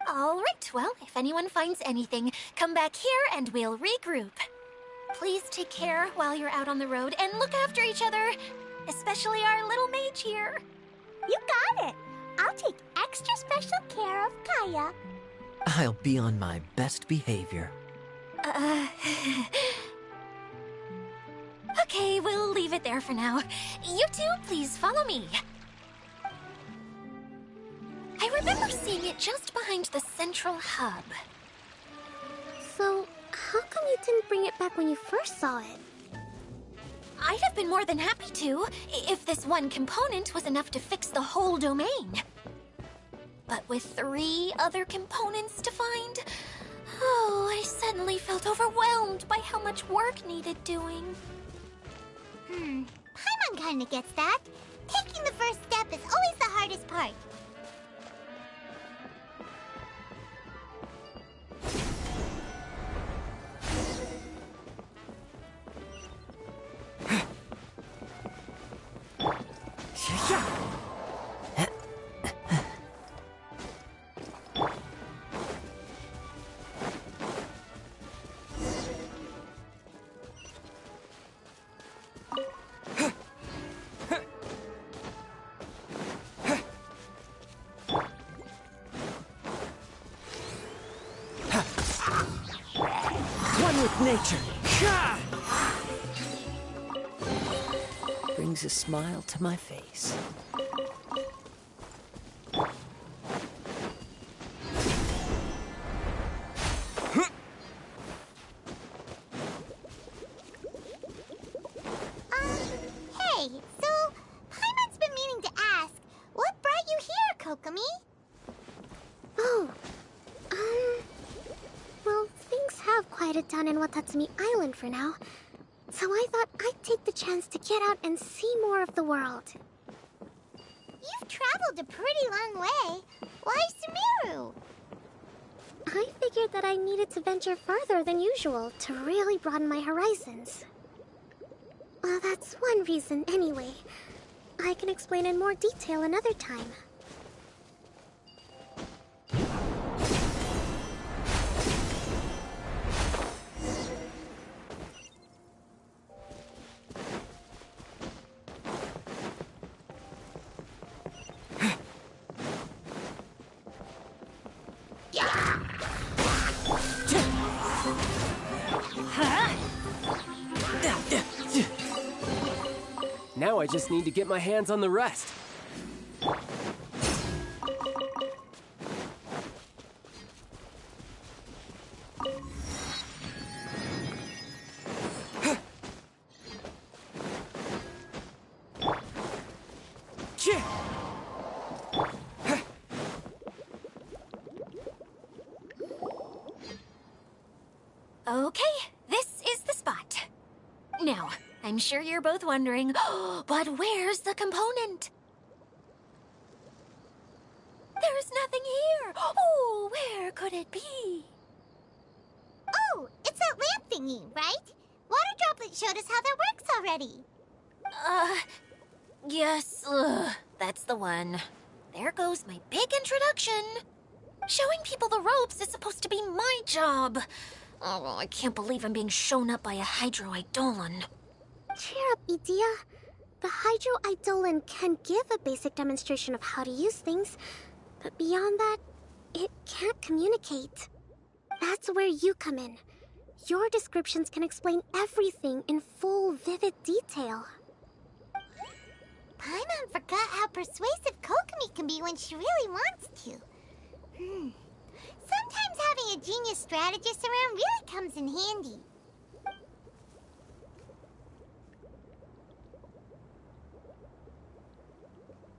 All right, well, if anyone finds anything, come back here and we'll regroup. Please take care while you're out on the road and look after each other, especially our little mage here. You got it. I'll take extra special care of Kaya. I'll be on my best behavior. Okay, we'll leave it there for now. You two, please follow me. I remember seeing it just behind the Central Hub. So, how come you didn't bring it back when you first saw it? I'd have been more than happy to, if this one component was enough to fix the whole domain. But with 3 other components to find, oh, I suddenly felt overwhelmed by how much work needed doing. Paimon kinda gets that. Taking the first step is always the hardest part. nature. Brings a smile to my face. Hey, so Paimon's been meaning to ask, what brought you here, Kokomi? Oh, well, things have quieted down in Watatsumi Island for now. So I thought I'd take the chance to get out and see more of the world. You've traveled a pretty long way. Why Sumeru? I figured that I needed to venture further than usual to really broaden my horizons. Well, that's one reason anyway. I can explain in more detail another time. Now I just need to get my hands on the rest. Okay, this is the spot. Now, I'm sure you're both wondering, but where's the component? There's nothing here. Oh, where could it be? Oh, it's that lamp thingy, right? Water Droplet showed us how that works already. Yes, that's the one. There goes my big introduction. Showing people the ropes is supposed to be my job. Oh, I can't believe I'm being shown up by a Hydro-Eidolon. Cheer up, Idia. The Hydro-Eidolon can give a basic demonstration of how to use things, but beyond that, it can't communicate. That's where you come in. Your descriptions can explain everything in full, vivid detail. Paimon forgot how persuasive Kokomi can be when she really wants to. Sometimes having a genius strategist around really comes in handy.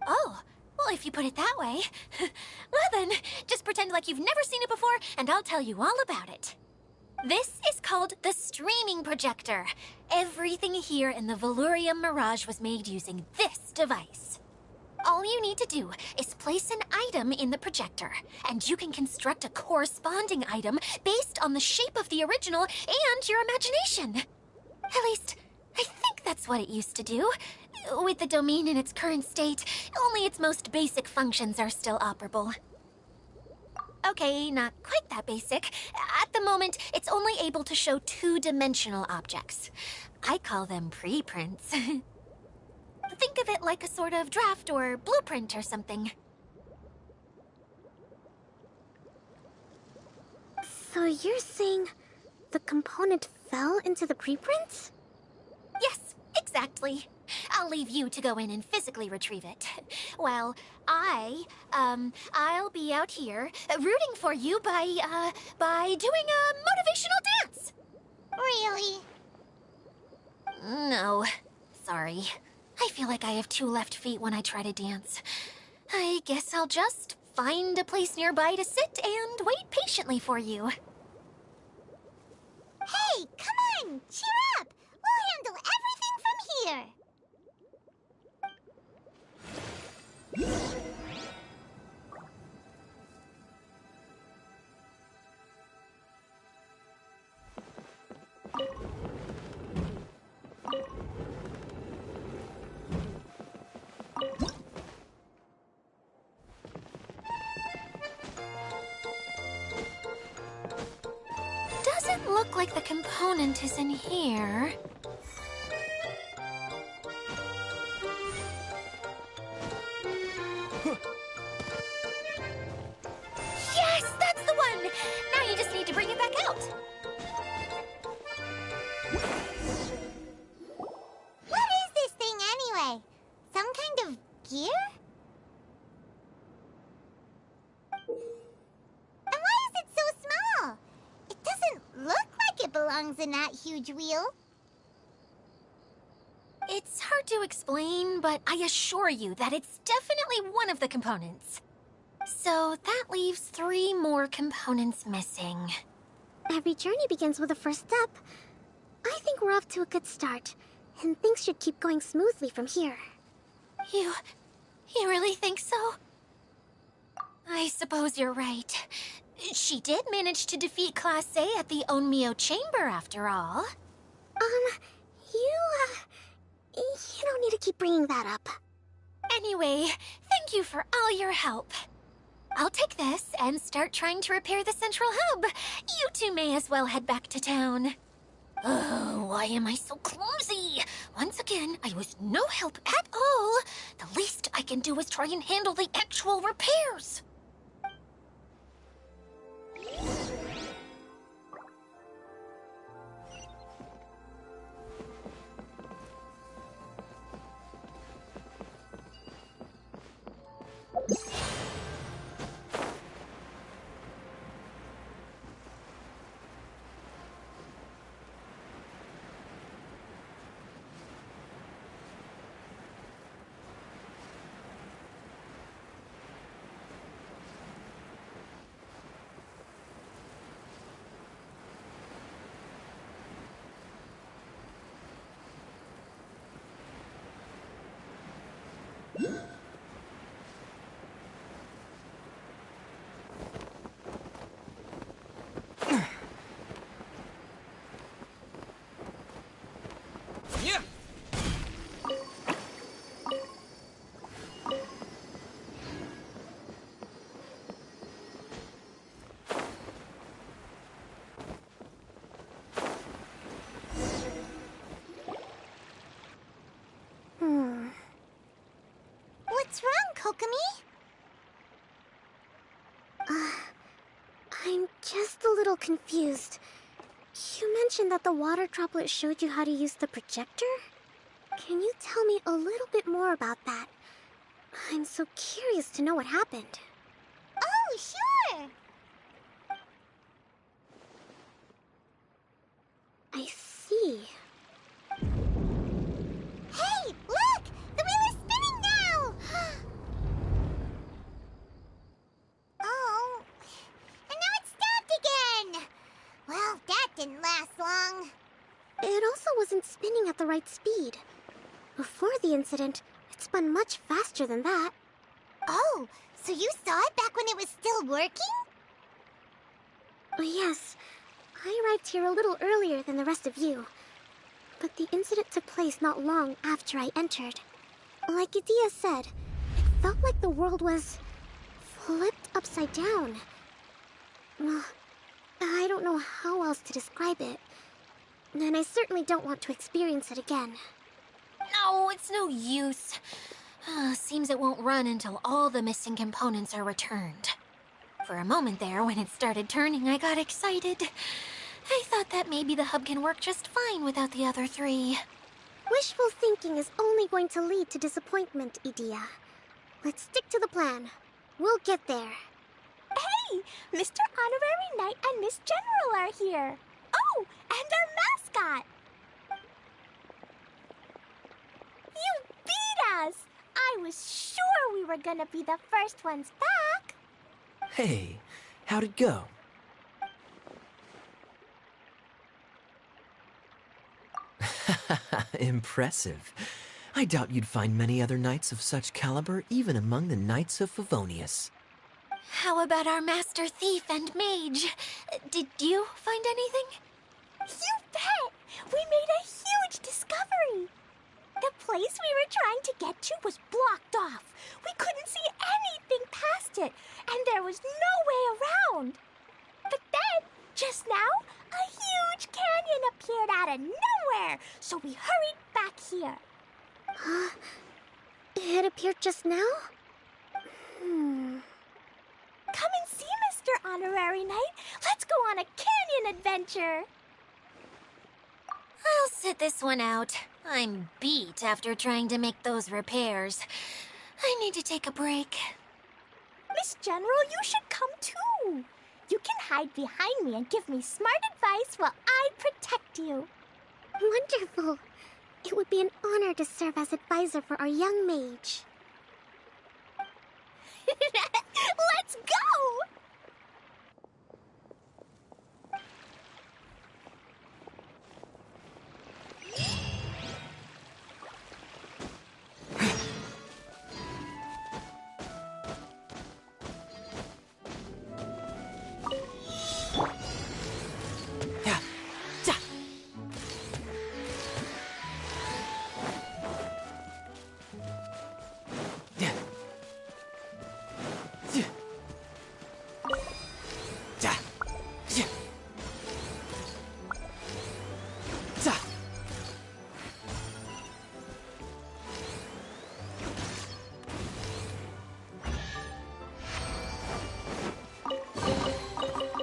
Oh, well, if you put it that way. Well then, just pretend like you've never seen it before, and I'll tell you all about it. This is called the streaming projector. Everything here in the Valurium Mirage was made using this device. All you need to do is place an item in the projector, and you can construct a corresponding item based on the shape of the original and your imagination. At least, I think that's what it used to do. With the domain in its current state, only its most basic functions are still operable. Okay, not quite that basic. At the moment, it's only able to show two-dimensional objects. I call them preprints. Think of it like a sort of draft or blueprint or something. So you're saying the component fell into the preprints? Yes, exactly. I'll leave you to go in and physically retrieve it. Well, I'll be out here rooting for you by doing a motivational dance. Really? No, sorry. I feel like I have two left feet when I try to dance. I guess I'll just find a place nearby to sit and wait patiently for you. Hey, come on! Cheer up! We'll handle everything from here! Doesn't look like the component is in here. Yes, that's the one! Now you just need to bring it back out. kind of gear? And why is it so small? It doesn't look like it belongs in that huge wheel. It's hard to explain, but I assure you that it's definitely one of the components. So that leaves 3 more components missing. Every journey begins with a first step. I think we're off to a good start, and things should keep going smoothly from here. You really think so? I suppose you're right. She did manage to defeat Class A at the Onmyo Chamber, after all. You don't need to keep bringing that up. Anyway, thank you for all your help. I'll take this and start trying to repair the central hub. You two may as well head back to town. Oh, why am I so clumsy? Once again, I was no help at all. The least I can do is try and handle the actual repairs. What's wrong, Kokomi? I'm just a little confused. You mentioned that the water droplet showed you how to use the projector? Can you tell me a little bit more about that? I'm so curious to know what happened. Oh, sure! I see. Hey, look! The wheel is spinning now! Oh, and now it's stopped again! Well, that didn't last long. It also wasn't spinning at the right speed. Before the incident, it spun much faster than that. Oh, so you saw it back when it was still working? Yes, I arrived here a little earlier than the rest of you. But the incident took place not long after I entered. Like Idia said, it felt like the world was flipped upside down. I don't know how else to describe it. And I certainly don't want to experience it again. No, it's no use. Seems it won't run until all the missing components are returned. For a moment there, when it started turning, I got excited. I thought that maybe the hub can work just fine without the other 3. Wishful thinking is only going to lead to disappointment, Idia. Let's stick to the plan. We'll get there. Hey! Mr. Honorary Knight and Miss General are here. Oh, and our mascot! You beat us! I was sure we were gonna be the first ones back. Hey, how'd it go? Impressive. I doubt you'd find many other knights of such caliber even among the Knights of Favonius. How about our master thief and mage? Did you find anything? You bet! We made a huge discovery! The place we were trying to get to was blocked off. We couldn't see anything past it, and there was no way around. But then, just now, a huge canyon appeared out of nowhere, so we hurried back here. It appeared just now? Come and see, Mr. Honorary Knight. Let's go on a canyon adventure. I'll sit this one out. I'm beat after trying to make those repairs. I need to take a break. Miss General, you should come too. You can hide behind me and give me smart advice while I protect you. Wonderful. It would be an honor to serve as advisor for our young mage. Let's go!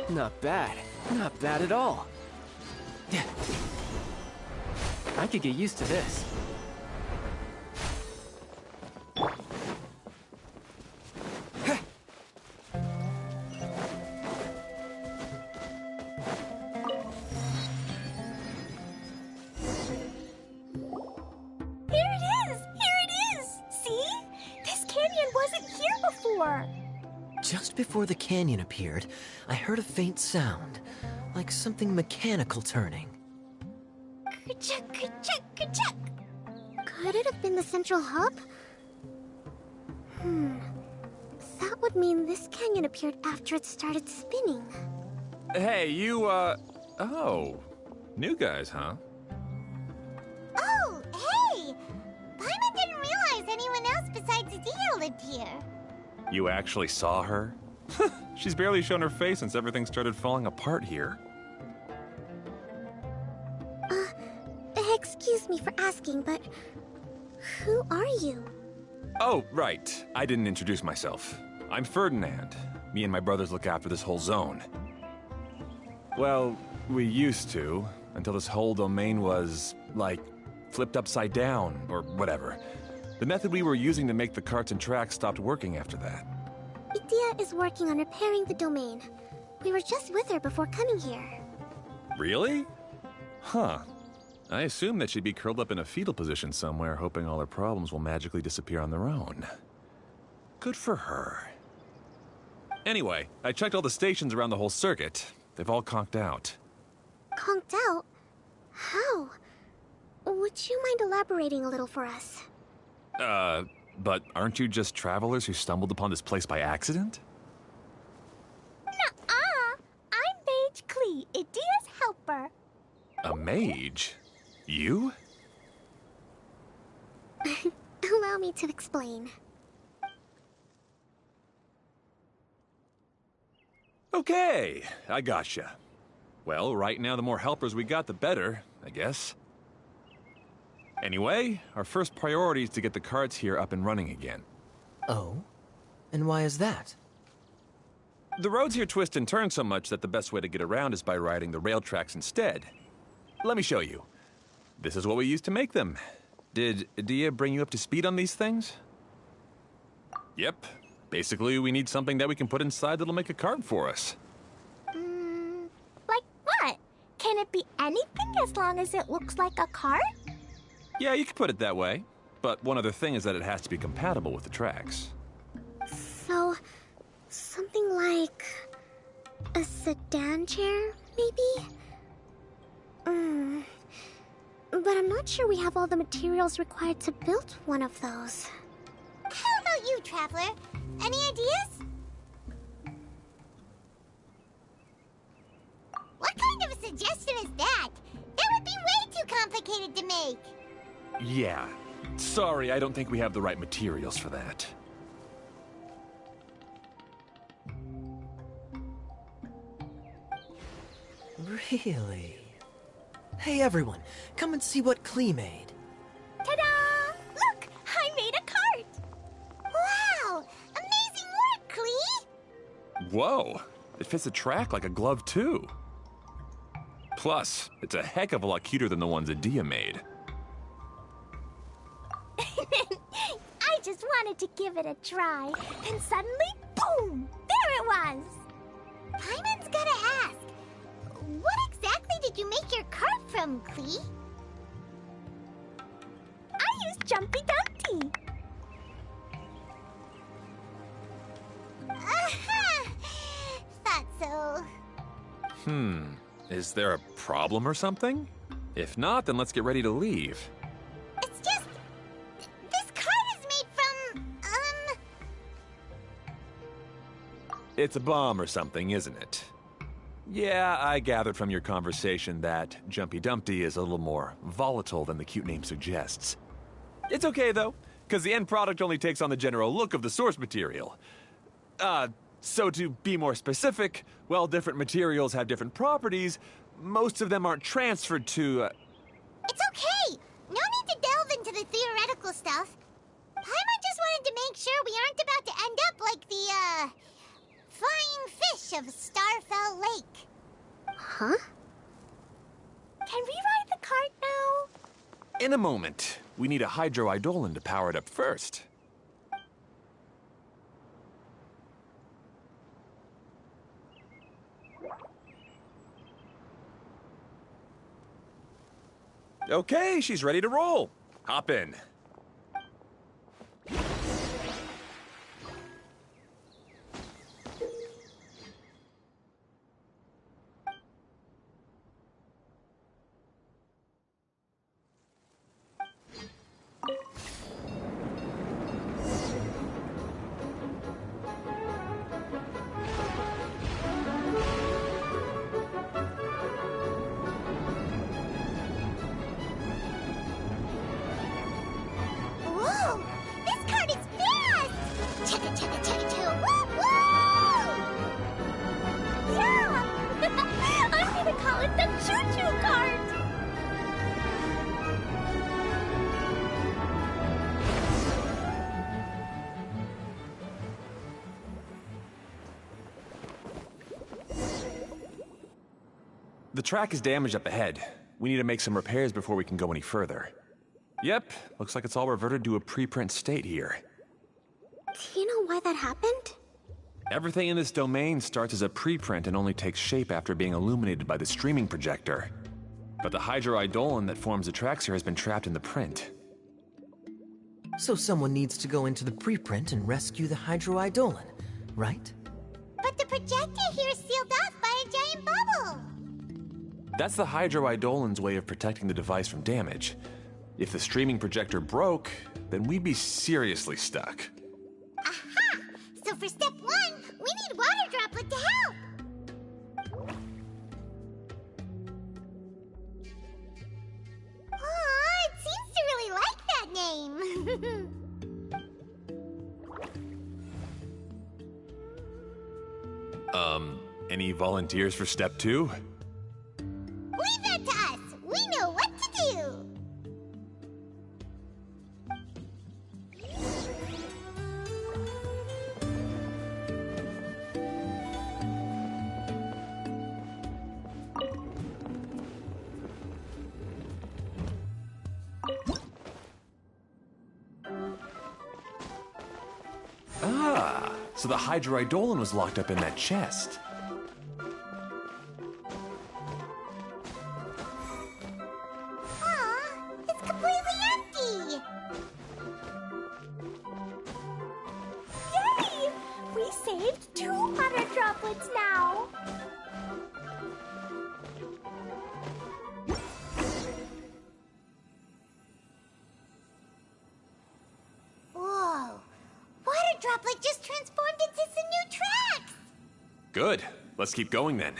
Not bad. Not bad at all. I could get used to this. Here it is! Here it is! See? This canyon wasn't here before. Just before the canyon appeared, I heard a faint sound, like something mechanical turning. Ka-chuck, ka-chuck, ka-chuck. Could it have been the central hub? That would mean this canyon appeared after it started spinning. Hey, you, oh. New guys, huh? Oh, hey! Paimon didn't realize anyone else besides Adia lived here. You actually saw her? She's barely shown her face since everything started falling apart here. Excuse me for asking, but who are you? Oh, right. I didn't introduce myself. I'm Ferdinand. Me and my brothers look after this whole zone. Well, we used to, until this whole domain was, like, flipped upside down, or whatever. The method we were using to make the carts and tracks stopped working after that. Idia is working on repairing the domain. We were just with her before coming here. Really? Huh. I assume that she'd be curled up in a fetal position somewhere, hoping all her problems will magically disappear on their own. Good for her. Anyway, I checked all the stations around the whole circuit. They've all conked out. Conked out? How? Would you mind elaborating a little for us? But aren't you just travelers who stumbled upon this place by accident? Nuh-uh. I'm Mage Klee, Idia's helper. A mage? You? Allow me to explain. Okay, I gotcha. Well, right now the more helpers we got, the better, I guess. Anyway, our first priority is to get the carts here up and running again. Oh? And why is that? The roads here twist and turn so much that the best way to get around is by riding the rail tracks instead. Let me show you. This is what we used to make them. Did Adia bring you up to speed on these things? Yep. Basically, we need something that we can put inside that'll make a cart for us. Like what? Can it be anything as long as it looks like a cart? Yeah, you could put it that way. But one other thing is that it has to be compatible with the tracks. So, something like a sedan chair, maybe? But I'm not sure we have all the materials required to build one of those. How about you, Traveler? Any ideas? What kind of a suggestion is that? That would be way too complicated to make. Yeah. Sorry, I don't think we have the right materials for that. Really? Hey everyone, come and see what Klee made. Ta-da! Look! I made a cart! Wow! Amazing work, Klee! Whoa! It fits the track like a glove, too. Plus, it's a heck of a lot cuter than the ones Adia made. wanted to give it a try. Then suddenly, boom! There it was! Paimon's gotta ask, what exactly did you make your cart from, Klee? I used Jumpy Dumpty. Aha! Thought so. Is there a problem or something? If not, then let's get ready to leave. It's just... this cart is made from, It's a bomb or something, isn't it? Yeah, I gathered from your conversation that Jumpy Dumpty is a little more volatile than the cute name suggests. It's okay, though, because the end product only takes on the general look of the source material. So to be more specific, while different materials have different properties, most of them aren't transferred to, It's okay! No need to delve into the theoretical stuff. Paimon just wanted to make sure we aren't about to end up like the, flying fish of Starfell Lake. Huh? Can we ride the cart now? In a moment. We need a hydroidolin to power it up first. Okay, she's ready to roll. Hop in. Whoa! This cart is fast! Chugga chugga chugga chugga woo woo! Yeah! I'm gonna call it the choo-choo cart! The track is damaged up ahead. We need to make some repairs before we can go any further. Yep, looks like it's all reverted to a preprint state here. Do you know why that happened? Everything in this domain starts as a preprint and only takes shape after being illuminated by the streaming projector. But the hydroidolin that forms the traxer has been trapped in the print. So someone needs to go into the preprint and rescue the hydroidolin, right? But the projector here is sealed off by a giant bubble! That's the hydroidolin's way of protecting the device from damage. If the streaming projector broke, then we'd be seriously stuck. Aha! So for step 1, we need Water Droplet to help! Aw, it seems to really like that name! Any volunteers for step 2? Leave that to us! We know what to do! Ah, so the hydroidolin was locked up in that chest. Aw, it's completely empty! Yay! We saved 2 water droplets now! Whoa! Water Droplet just transformed into some new tracks! Good. Let's keep going then.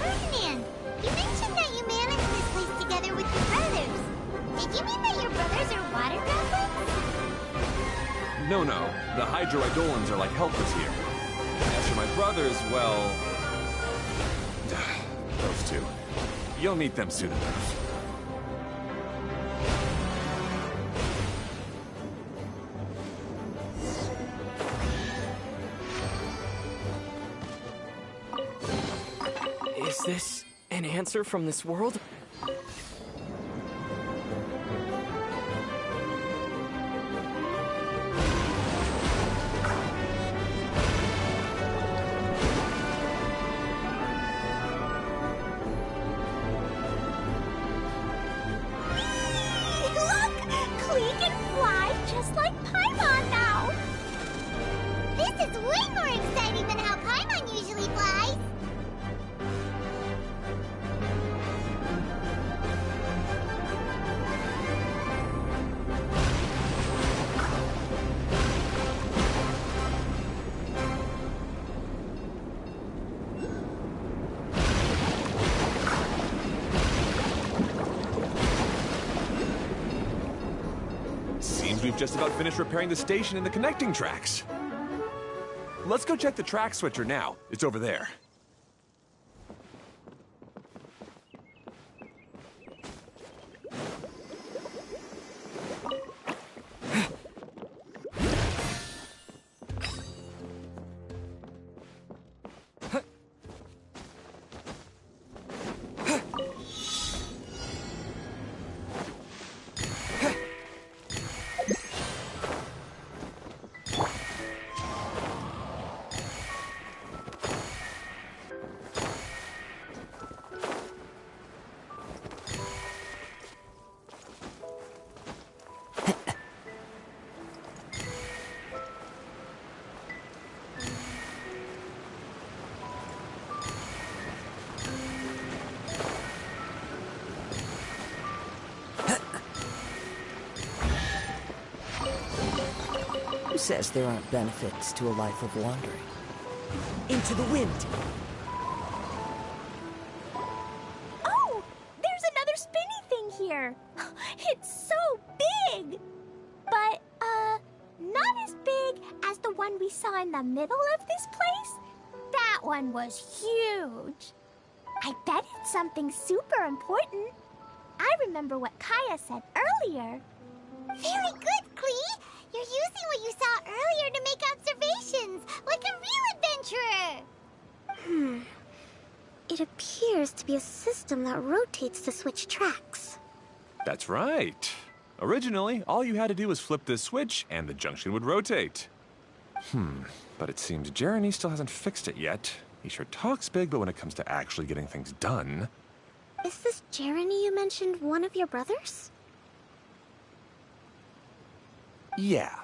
Ferdinand, you mentioned that you managed this place together with your brothers. Did you mean that your brothers are water droplets? No, the hydroidolans are like helpers here. As for my brothers, well... those two. You'll meet them soon enough. Is this an answer from this world? Look! Klee can fly just like Paimon now! This is way more exciting than how Paimon usually flies. Seems we've just about finished repairing the station and the connecting tracks. Let's go check the track switcher now. It's over there. Who says there aren't benefits to a life of wandering? Into the wind! Oh! There's another spinny thing here! It's so big! But, not as big as the one we saw in the middle of this place. That one was huge. I bet it's something super important. I remember what Kaya said earlier. Very good, Klee. You're using what you saw earlier to make observations, like a real adventurer. It appears to be a system that rotates to switch tracks. That's right. Originally, all you had to do was flip this switch and the junction would rotate. But it seems Jeremy still hasn't fixed it yet. He sure talks big, but when it comes to actually getting things done... Is this Jeremy you mentioned one of your brothers? Yeah.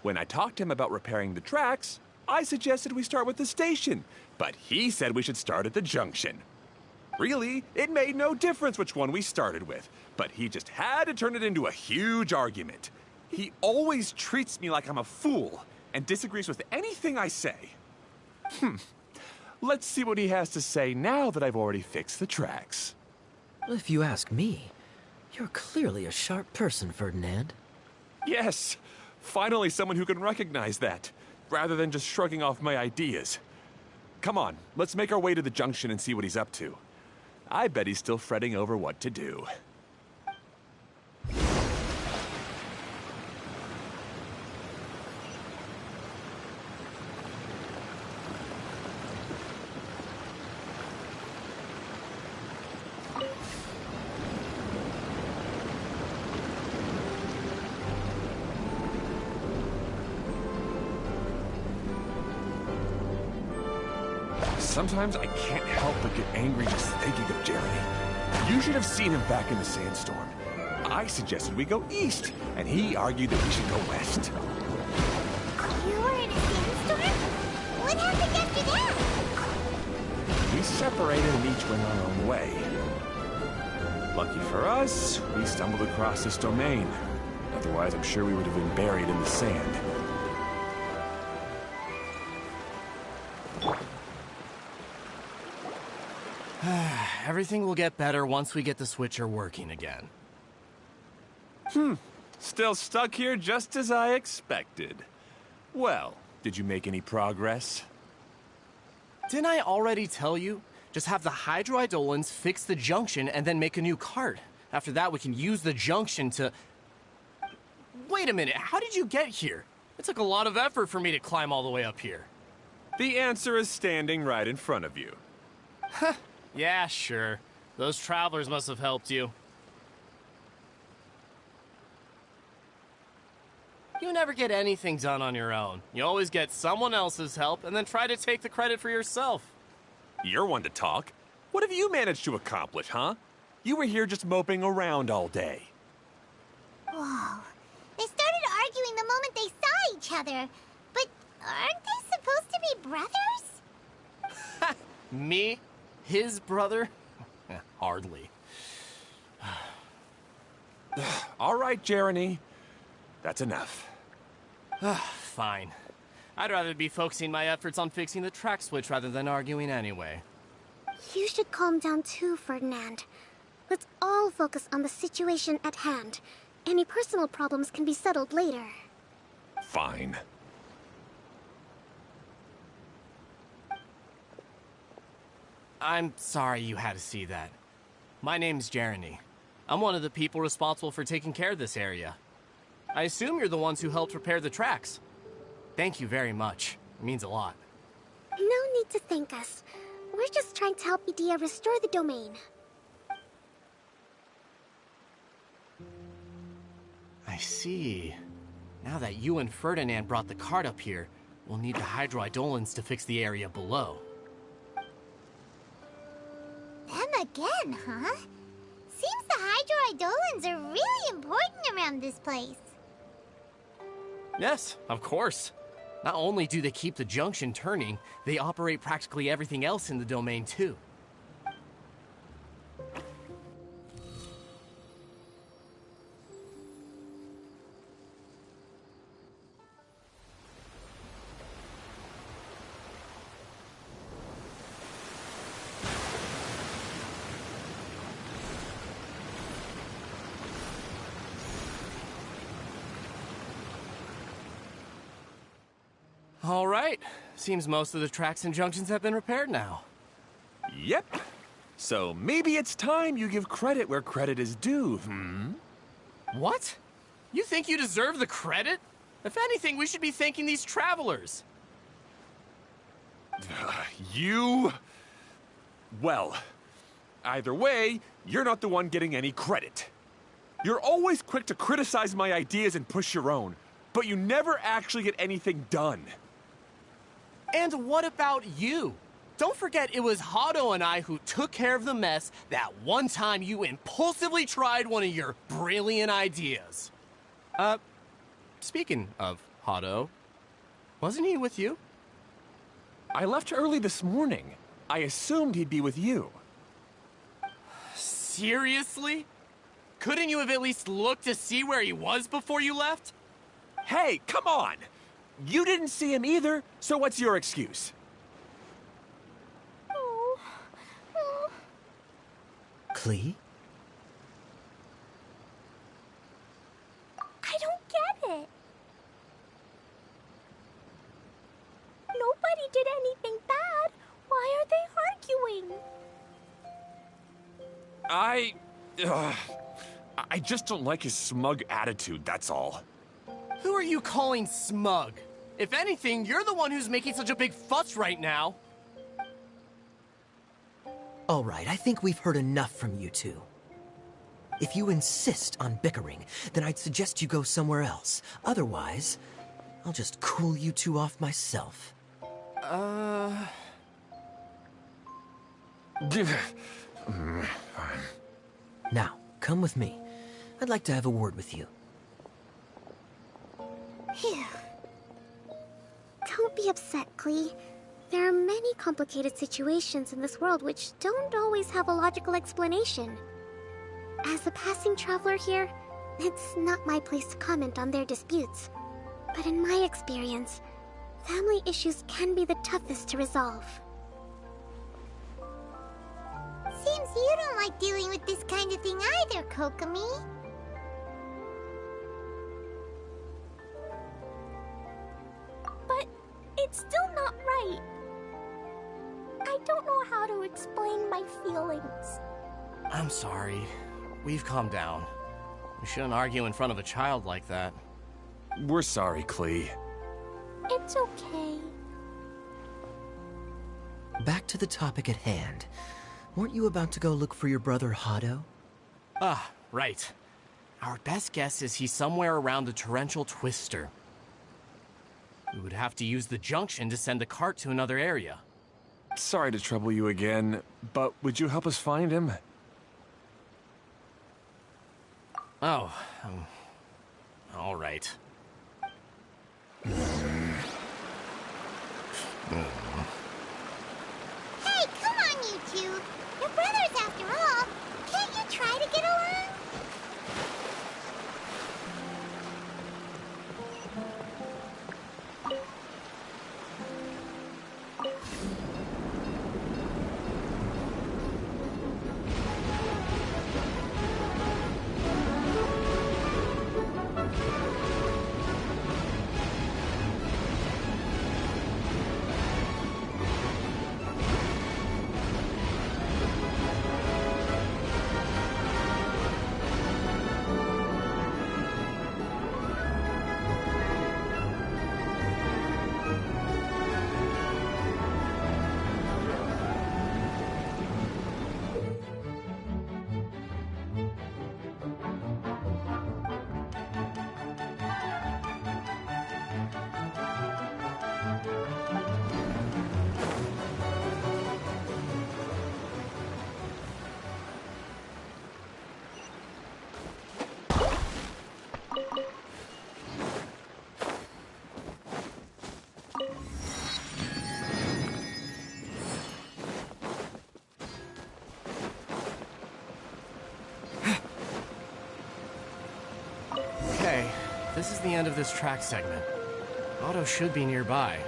When I talked to him about repairing the tracks, I suggested we start with the station, but he said we should start at the junction. Really, it made no difference which one we started with, but he just had to turn it into a huge argument. He always treats me like I'm a fool and disagrees with anything I say. Let's see what he has to say now that I've already fixed the tracks. If you ask me, you're clearly a sharp person, Ferdinand. Yes, finally someone who can recognize that, rather than just shrugging off my ideas. Come on, let's make our way to the junction and see what he's up to. I bet he's still fretting over what to do. Sometimes I can't help but get angry just thinking of Jeremy. You should have seen him back in the sandstorm. I suggested we go east, and he argued that we should go west. You were in a sandstorm? What happened after that? We separated and each went our own way. Lucky for us, we stumbled across this domain. Otherwise, I'm sure we would have been buried in the sand. Everything will get better once we get the switcher working again. Still stuck here just as I expected. Well, did you make any progress? Didn't I already tell you? Just have the hydroidolins fix the junction and then make a new cart. After that, we can use the junction to... Wait a minute, how did you get here? It took a lot of effort for me to climb all the way up here. The answer is standing right in front of you. Yeah, sure. Those travelers must have helped you. You never get anything done on your own. You always get someone else's help and then try to take the credit for yourself. You're one to talk. What have you managed to accomplish, huh? You were here just moping around all day. Whoa. They started arguing the moment they saw each other. But aren't they supposed to be brothers? Me? His brother? Hardly. All right, Jeremy. That's enough. Fine. I'd rather be focusing my efforts on fixing the track switch rather than arguing anyway. You should calm down too, Ferdinand. Let's all focus on the situation at hand. Any personal problems can be settled later. Fine. I'm sorry you had to see that. My name's Jeremy. I'm one of the people responsible for taking care of this area. I assume you're the ones who helped repair the tracks. Thank you very much. It means a lot. No need to thank us. We're just trying to help Edea restore the domain. I see. Now that you and Ferdinand brought the cart up here, we'll need the hydroidolins to fix the area below. Them again, huh? Seems the hydroidolins are really important around this place. Yes, of course. Not only do they keep the junction turning, they operate practically everything else in the domain too. All right. Seems most of the tracks and junctions have been repaired now. Yep. So maybe it's time you give credit where credit is due, What? You think you deserve the credit? If anything, we should be thanking these travelers. You... Well, either way, you're not the one getting any credit. You're always quick to criticize my ideas and push your own, but you never actually get anything done. And what about you? Don't forget it was Hado and I who took care of the mess that one time you impulsively tried one of your brilliant ideas. Speaking of Hado, wasn't he with you? I left early this morning. I assumed he'd be with you. Seriously? Couldn't you have at least looked to see where he was before you left? Hey, come on! You didn't see him either, so what's your excuse? Klee? I don't get it. Nobody did anything bad. Why are they arguing? I just don't like his smug attitude, that's all. Who are you calling smug? If anything, you're the one who's making such a big fuss right now. All right, I think we've heard enough from you two. If you insist on bickering, then I'd suggest you go somewhere else. Otherwise, I'll just cool you two off myself. Now, come with me. I'd like to have a word with you. Phew. Don't be upset, Klee. There are many complicated situations in this world which don't always have a logical explanation. As a passing traveler here, it's not my place to comment on their disputes. But in my experience, family issues can be the toughest to resolve. You don't like dealing with this kind of thing either, Kokomi. But it's still not right. I don't know how to explain my feelings. I'm sorry. We've calmed down. We shouldn't argue in front of a child like that. We're sorry, Klee. It's okay. Back to the topic at hand. Weren't you about to go look for your brother Hado? Ah, right. Our best guess is he's somewhere around the torrential twister. We would have to use the junction to send the cart to another area. Sorry to trouble you again, but would you help us find him? Oh, all right. Hey, come on, you two. You're brothers after all. Can't you try to get along? Okay, this is the end of this track segment. Otto should be nearby.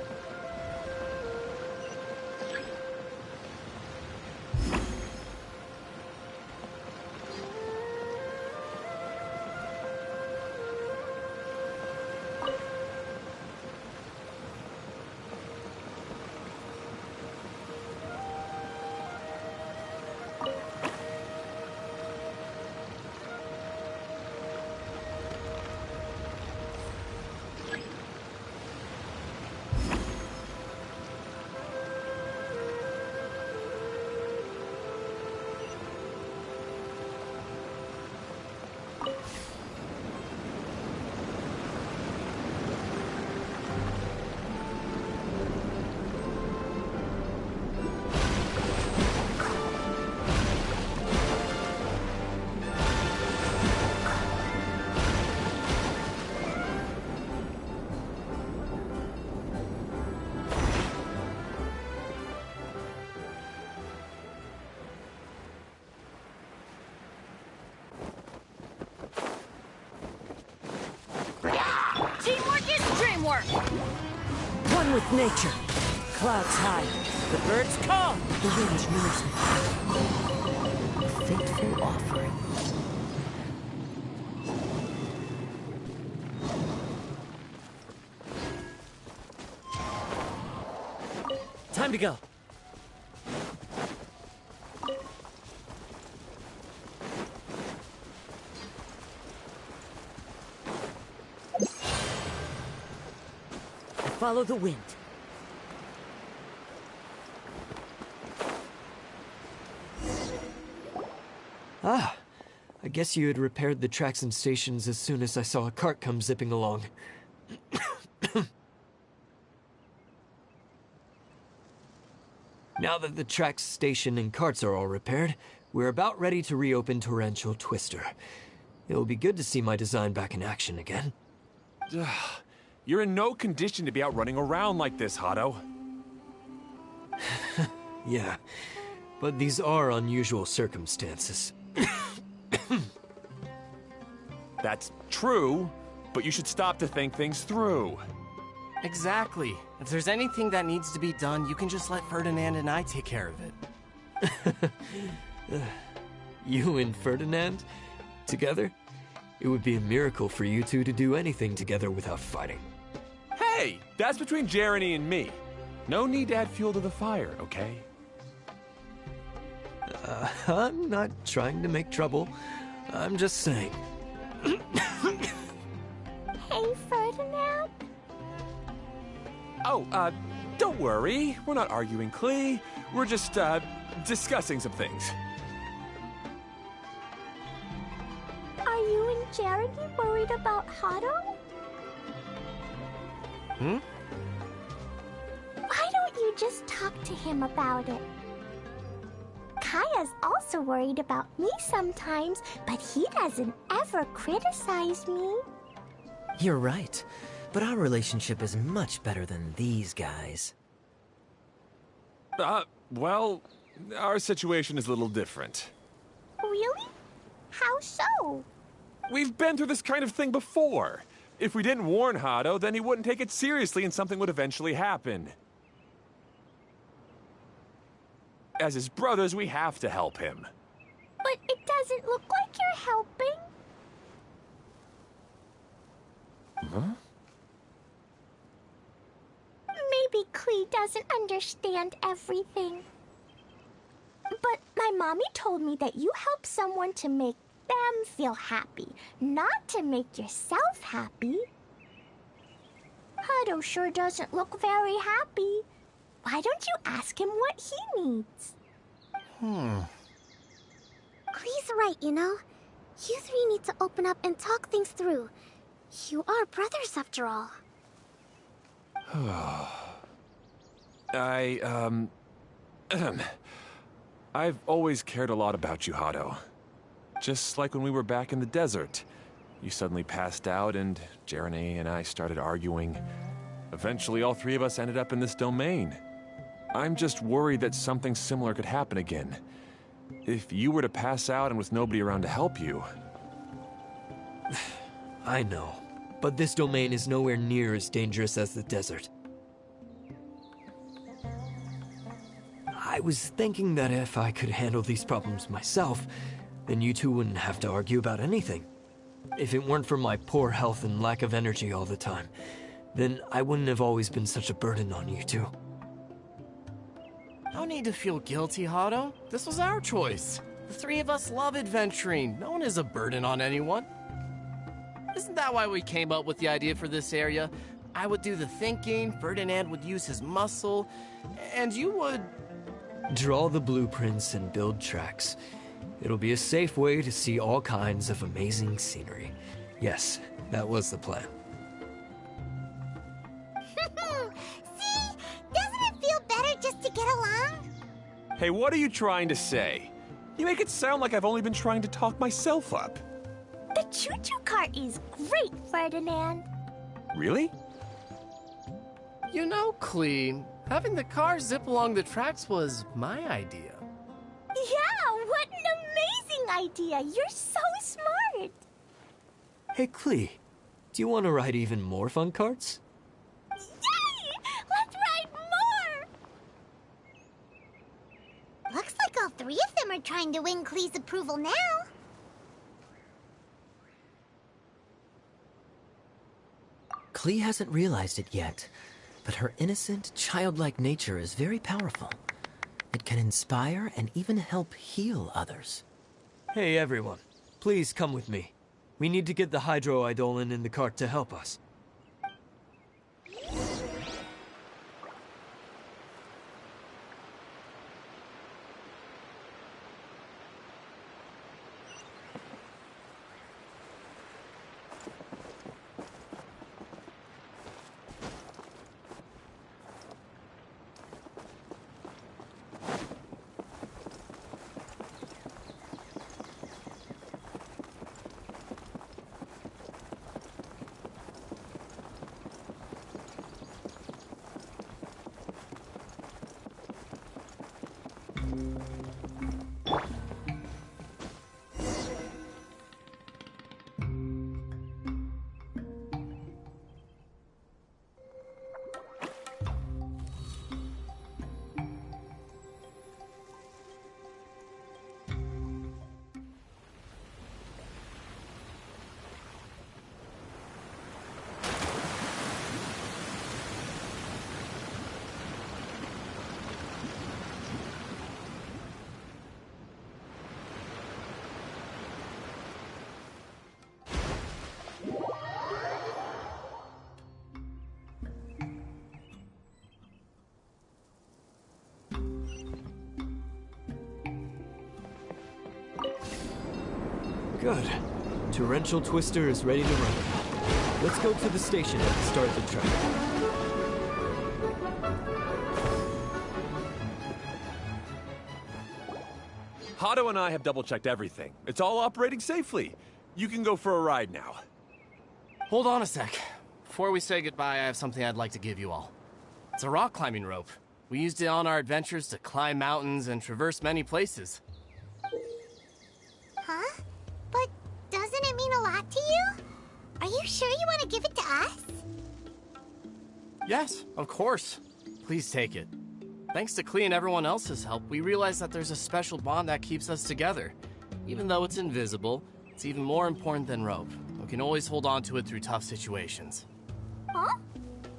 Teamwork is dreamwork! One with nature. Clouds high. The birds call. The wind moves me. A fateful offering. Time to go. Follow the wind. Ah, I guess you had repaired the tracks and stations as soon as I saw a cart come zipping along. Now that the tracks, station, and carts are all repaired, we're about ready to reopen Torrential Twister. It'll be good to see my design back in action again. You're in no condition to be out running around like this, Hado. Yeah, but these are unusual circumstances. That's true, but you should stop to think things through. Exactly. If there's anything that needs to be done, you can just let Ferdinand and I take care of it. You and Ferdinand? Together? It would be a miracle for you two to do anything together without fighting. Hey, that's between Jeremy and me. No need to add fuel to the fire, okay? I'm not trying to make trouble. I'm just saying. Hey, Ferdinand. Oh, don't worry. We're not arguing, Klee. We're just, discussing some things. Are you and Jeremy worried about Hado? Hmm? Why don't you just talk to him about it? Kaya's also worried about me sometimes, but he doesn't ever criticize me. You're right, but our relationship is much better than these guys. Well, our situation is a little different. Really? How so? We've been through this kind of thing before. If we didn't warn Hado, then he wouldn't take it seriously and something would eventually happen. As his brothers, we have to help him. But it doesn't look like you're helping. Huh? Maybe Klee doesn't understand everything. But my mommy told me that you help someone to make them feel happy, not to make yourself happy. Hado sure doesn't look very happy. Why don't you ask him what he needs? Klee's right, you know. You three need to open up and talk things through. You are brothers, after all. I've always cared a lot about you, Hado. Just like when we were back in the desert. You suddenly passed out and Jeremy and I started arguing. Eventually, all three of us ended up in this domain. I'm just worried that something similar could happen again. If you were to pass out and with nobody around to help you... I know, but this domain is nowhere near as dangerous as the desert. I was thinking that if I could handle these problems myself, then you two wouldn't have to argue about anything. If it weren't for my poor health and lack of energy all the time, then I wouldn't have always been such a burden on you two. No need to feel guilty, Hado. This was our choice. The three of us love adventuring. No one is a burden on anyone. Isn't that why we came up with the idea for this area? I would do the thinking, Ferdinand would use his muscle, and you would... Draw the blueprints and build tracks. It'll be a safe way to see all kinds of amazing scenery. Yes, that was the plan. See? Doesn't it feel better just to get along? Hey, what are you trying to say? You make it sound like I've only been trying to talk myself up. The choo-choo cart is great, Ferdinand. Really? You know, Klee, having the car zip along the tracks was my idea. Yeah, what an amazing idea. You're so smart. Hey, Klee, do you want to ride even more fun carts? Yay! Let's ride more! Looks like all three of them are trying to win Klee's approval now. Klee hasn't realized it yet, but her innocent, childlike nature is very powerful. It can inspire and even help heal others. Hey, everyone. Please come with me. We need to get the hydroidolin in the cart to help us. Good. Torrential Twister is ready to run. Let's go to the station and start the track. Hato and I have double-checked everything. It's all operating safely. You can go for a ride now. Hold on a sec. Before we say goodbye, I have something I'd like to give you all. It's a rock climbing rope. We used it on our adventures to climb mountains and traverse many places. Huh? But doesn't it mean a lot to you? Are you sure you want to give it to us? Yes, of course. Please take it. Thanks to Klee and everyone else's help, we realized that there's a special bond that keeps us together. Even though it's invisible, it's even more important than rope. We can always hold on to it through tough situations. Huh?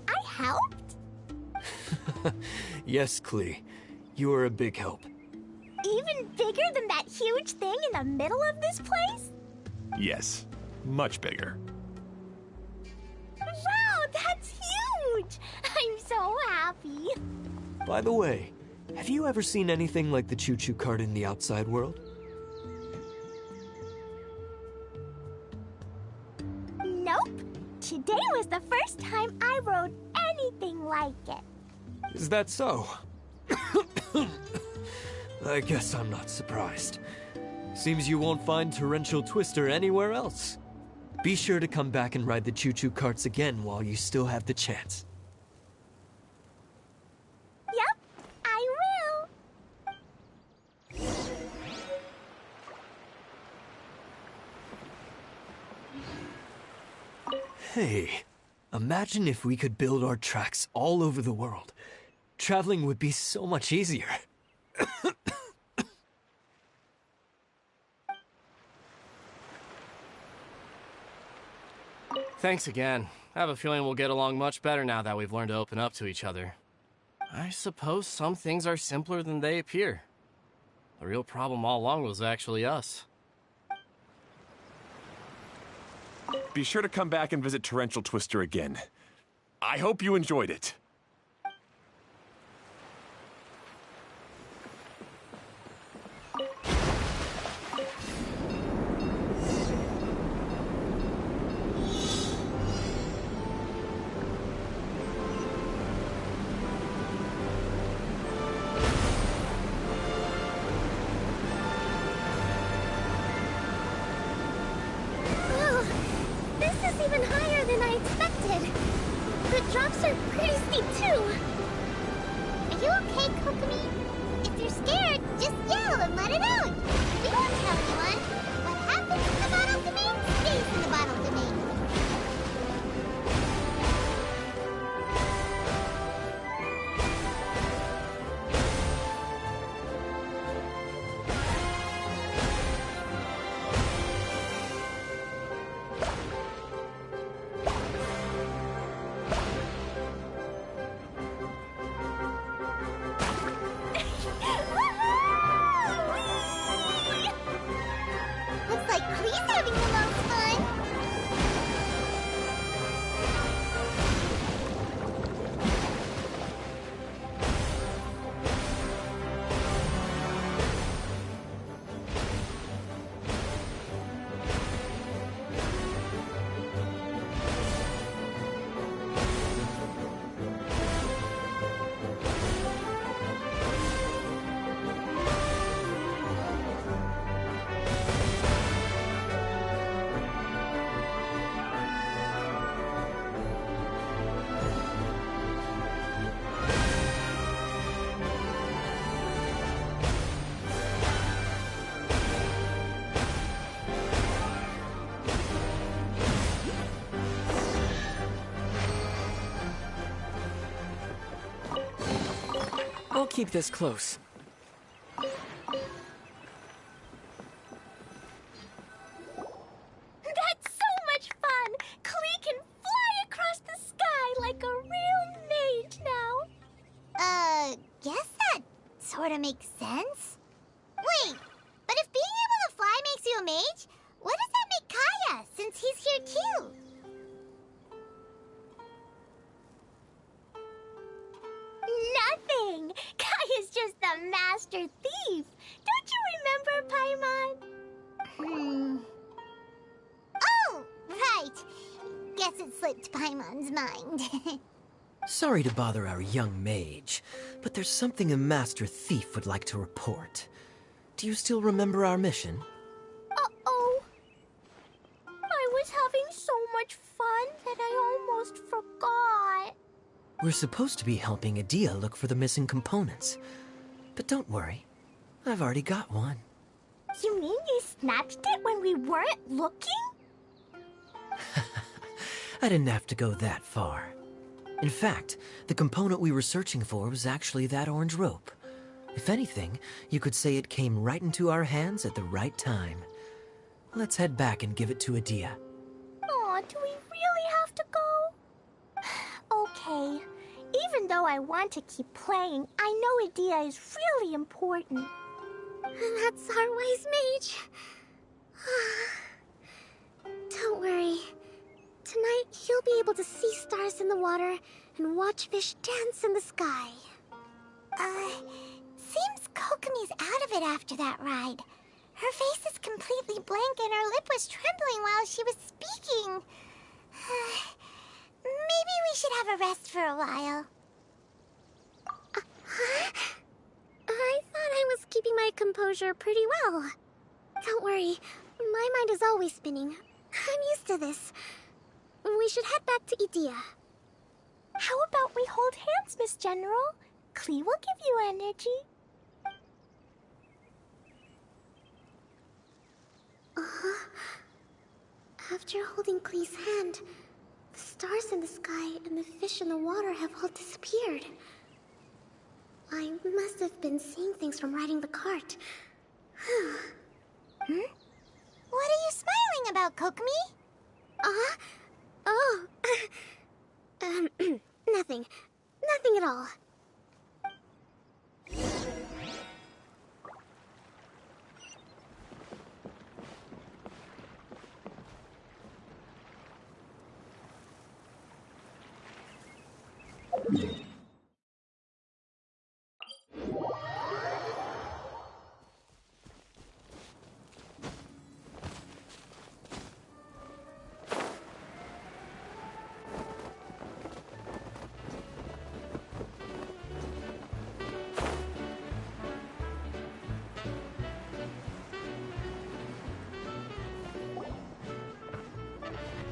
I helped? Yes, Klee. You are a big help. Even bigger than that huge thing in the middle of this place? Yes, much bigger. Wow, that's huge! I'm so happy. By the way, have you ever seen anything like the choo-choo cart in the outside world? Nope. Today was the first time I rode anything like it. Is that so? I guess I'm not surprised. Seems you won't find Torrential Twister anywhere else. Be sure to come back and ride the choo-choo carts again while you still have the chance. Yep, I will. Hey, imagine if we could build our tracks all over the world. Traveling would be so much easier. Thanks again. I have a feeling we'll get along much better now that we've learned to open up to each other. I suppose some things are simpler than they appear. The real problem all along was actually us. Be sure to come back and visit Torrential Twister again. I hope you enjoyed it. This is even higher than I expected. The drops are pretty steep, too. Are you okay, Kokomi? If you're scared, just yell and let it out. We won't tell anyone. What happens in the bottle domain stays in the bottle domain. Looks like Klee's having the most fun. I'll keep this close. That's so much fun! Klee can fly across the sky like a real mage now. Guess that sort of makes sense. Wait, but if being able to fly makes you a mage, what does that make Kaya, since he's here too? Nothing! Kaya's just the master thief! Don't you remember, Paimon? guess it slipped Paimon's mind. Sorry to bother our young mage, but there's something a master thief would like to report. Do you still remember our mission? Uh-oh. I was having so much fun that I almost forgot. We're supposed to be helping Adia look for the missing components. But don't worry, I've already got one. You mean you snatched it when we weren't looking? I didn't have to go that far. In fact, the component we were searching for was actually that orange rope. If anything, you could say it came right into our hands at the right time. Let's head back and give it to Adia. Aw, do we really have to go? Okay. Even though I want to keep playing, I know Adia is really important. That's our wise mage. Don't worry. Tonight, he'll be able to see stars in the water and watch fish dance in the sky. Seems Kokomi's out of it after that ride. Her face is completely blank and her lip was trembling while she was speaking. Maybe we should have a rest for a while. I thought I was keeping my composure pretty well. Don't worry, my mind is always spinning. I'm used to this. We should head back to Idia. How about we hold hands, Miss General? Klee will give you energy. After holding Klee's hand, the stars in the sky and the fish in the water have all disappeared. I must have been seeing things from riding the cart. What are you smiling about, Kokomi? Oh. Nothing. Nothing at all.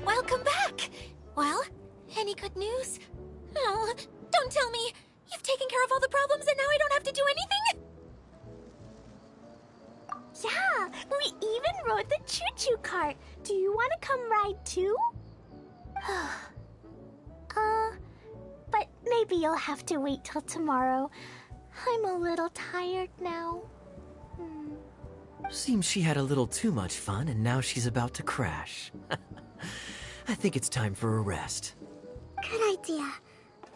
Welcome back! Well, any good news? Oh, don't tell me! You've taken care of all the problems and now I don't have to do anything? Yeah, we even rode the choo-choo cart. Do you want to come ride too? But maybe you'll have to wait till tomorrow. I'm a little tired now. Seems she had a little too much fun and now she's about to crash. I think it's time for a rest. Good idea.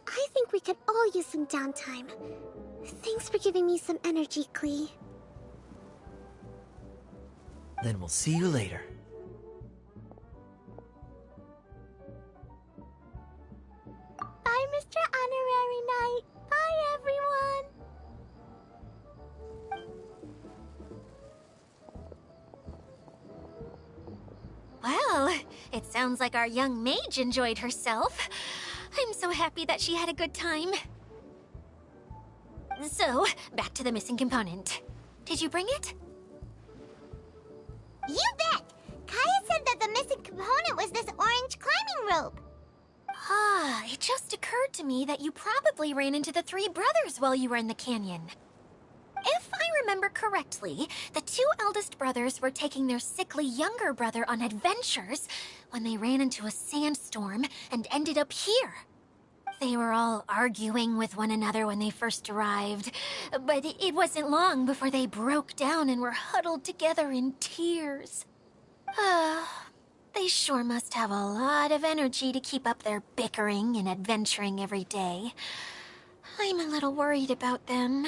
I think we could all use some downtime. Thanks for giving me some energy, Klee. Then we'll see you later. Bye, Mr. Honorary Knight. Bye, everyone. Well, it sounds like our young mage enjoyed herself. I'm so happy that she had a good time. So, back to the missing component. Did you bring it? You bet! Kaya said that the missing component was this orange climbing rope. Ah, it just occurred to me that you probably ran into the three brothers while you were in the canyon. If I remember correctly, the two eldest brothers were taking their sickly younger brother on adventures when they ran into a sandstorm and ended up here. They were all arguing with one another when they first arrived, but it wasn't long before they broke down and were huddled together in tears. They sure must have a lot of energy to keep up their bickering and adventuring every day. I'm a little worried about them,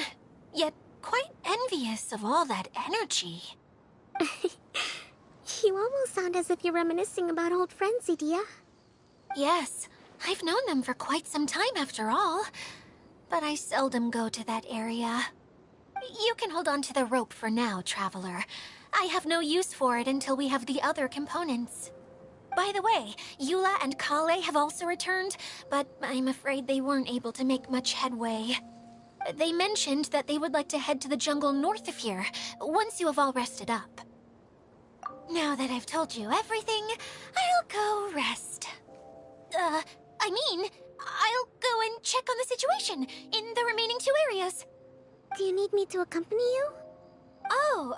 yet quite envious of all that energy. You almost sound as if you're reminiscing about old friends, Idia. Yes, I've known them for quite some time after all, but I seldom go to that area. You can hold on to the rope for now, Traveler. I have no use for it until we have the other components. By the way, Eula and Kale have also returned, but I'm afraid they weren't able to make much headway. They mentioned that they would like to head to the jungle north of here, once you have all rested up. Now that I've told you everything, I'll go rest. I'll go and check on the situation in the remaining 2 areas. Do you need me to accompany you? Oh,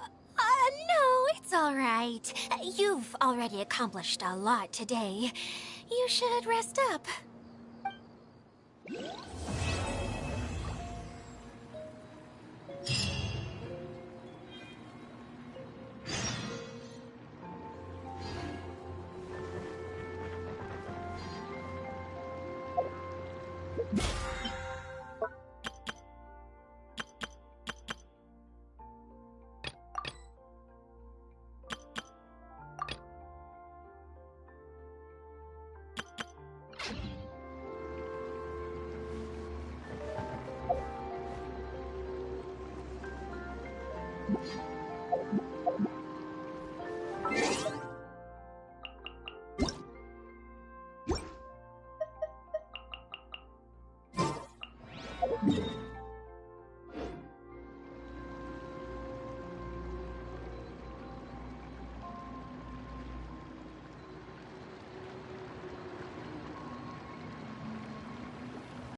no, it's all right. You've already accomplished a lot today. You should rest up.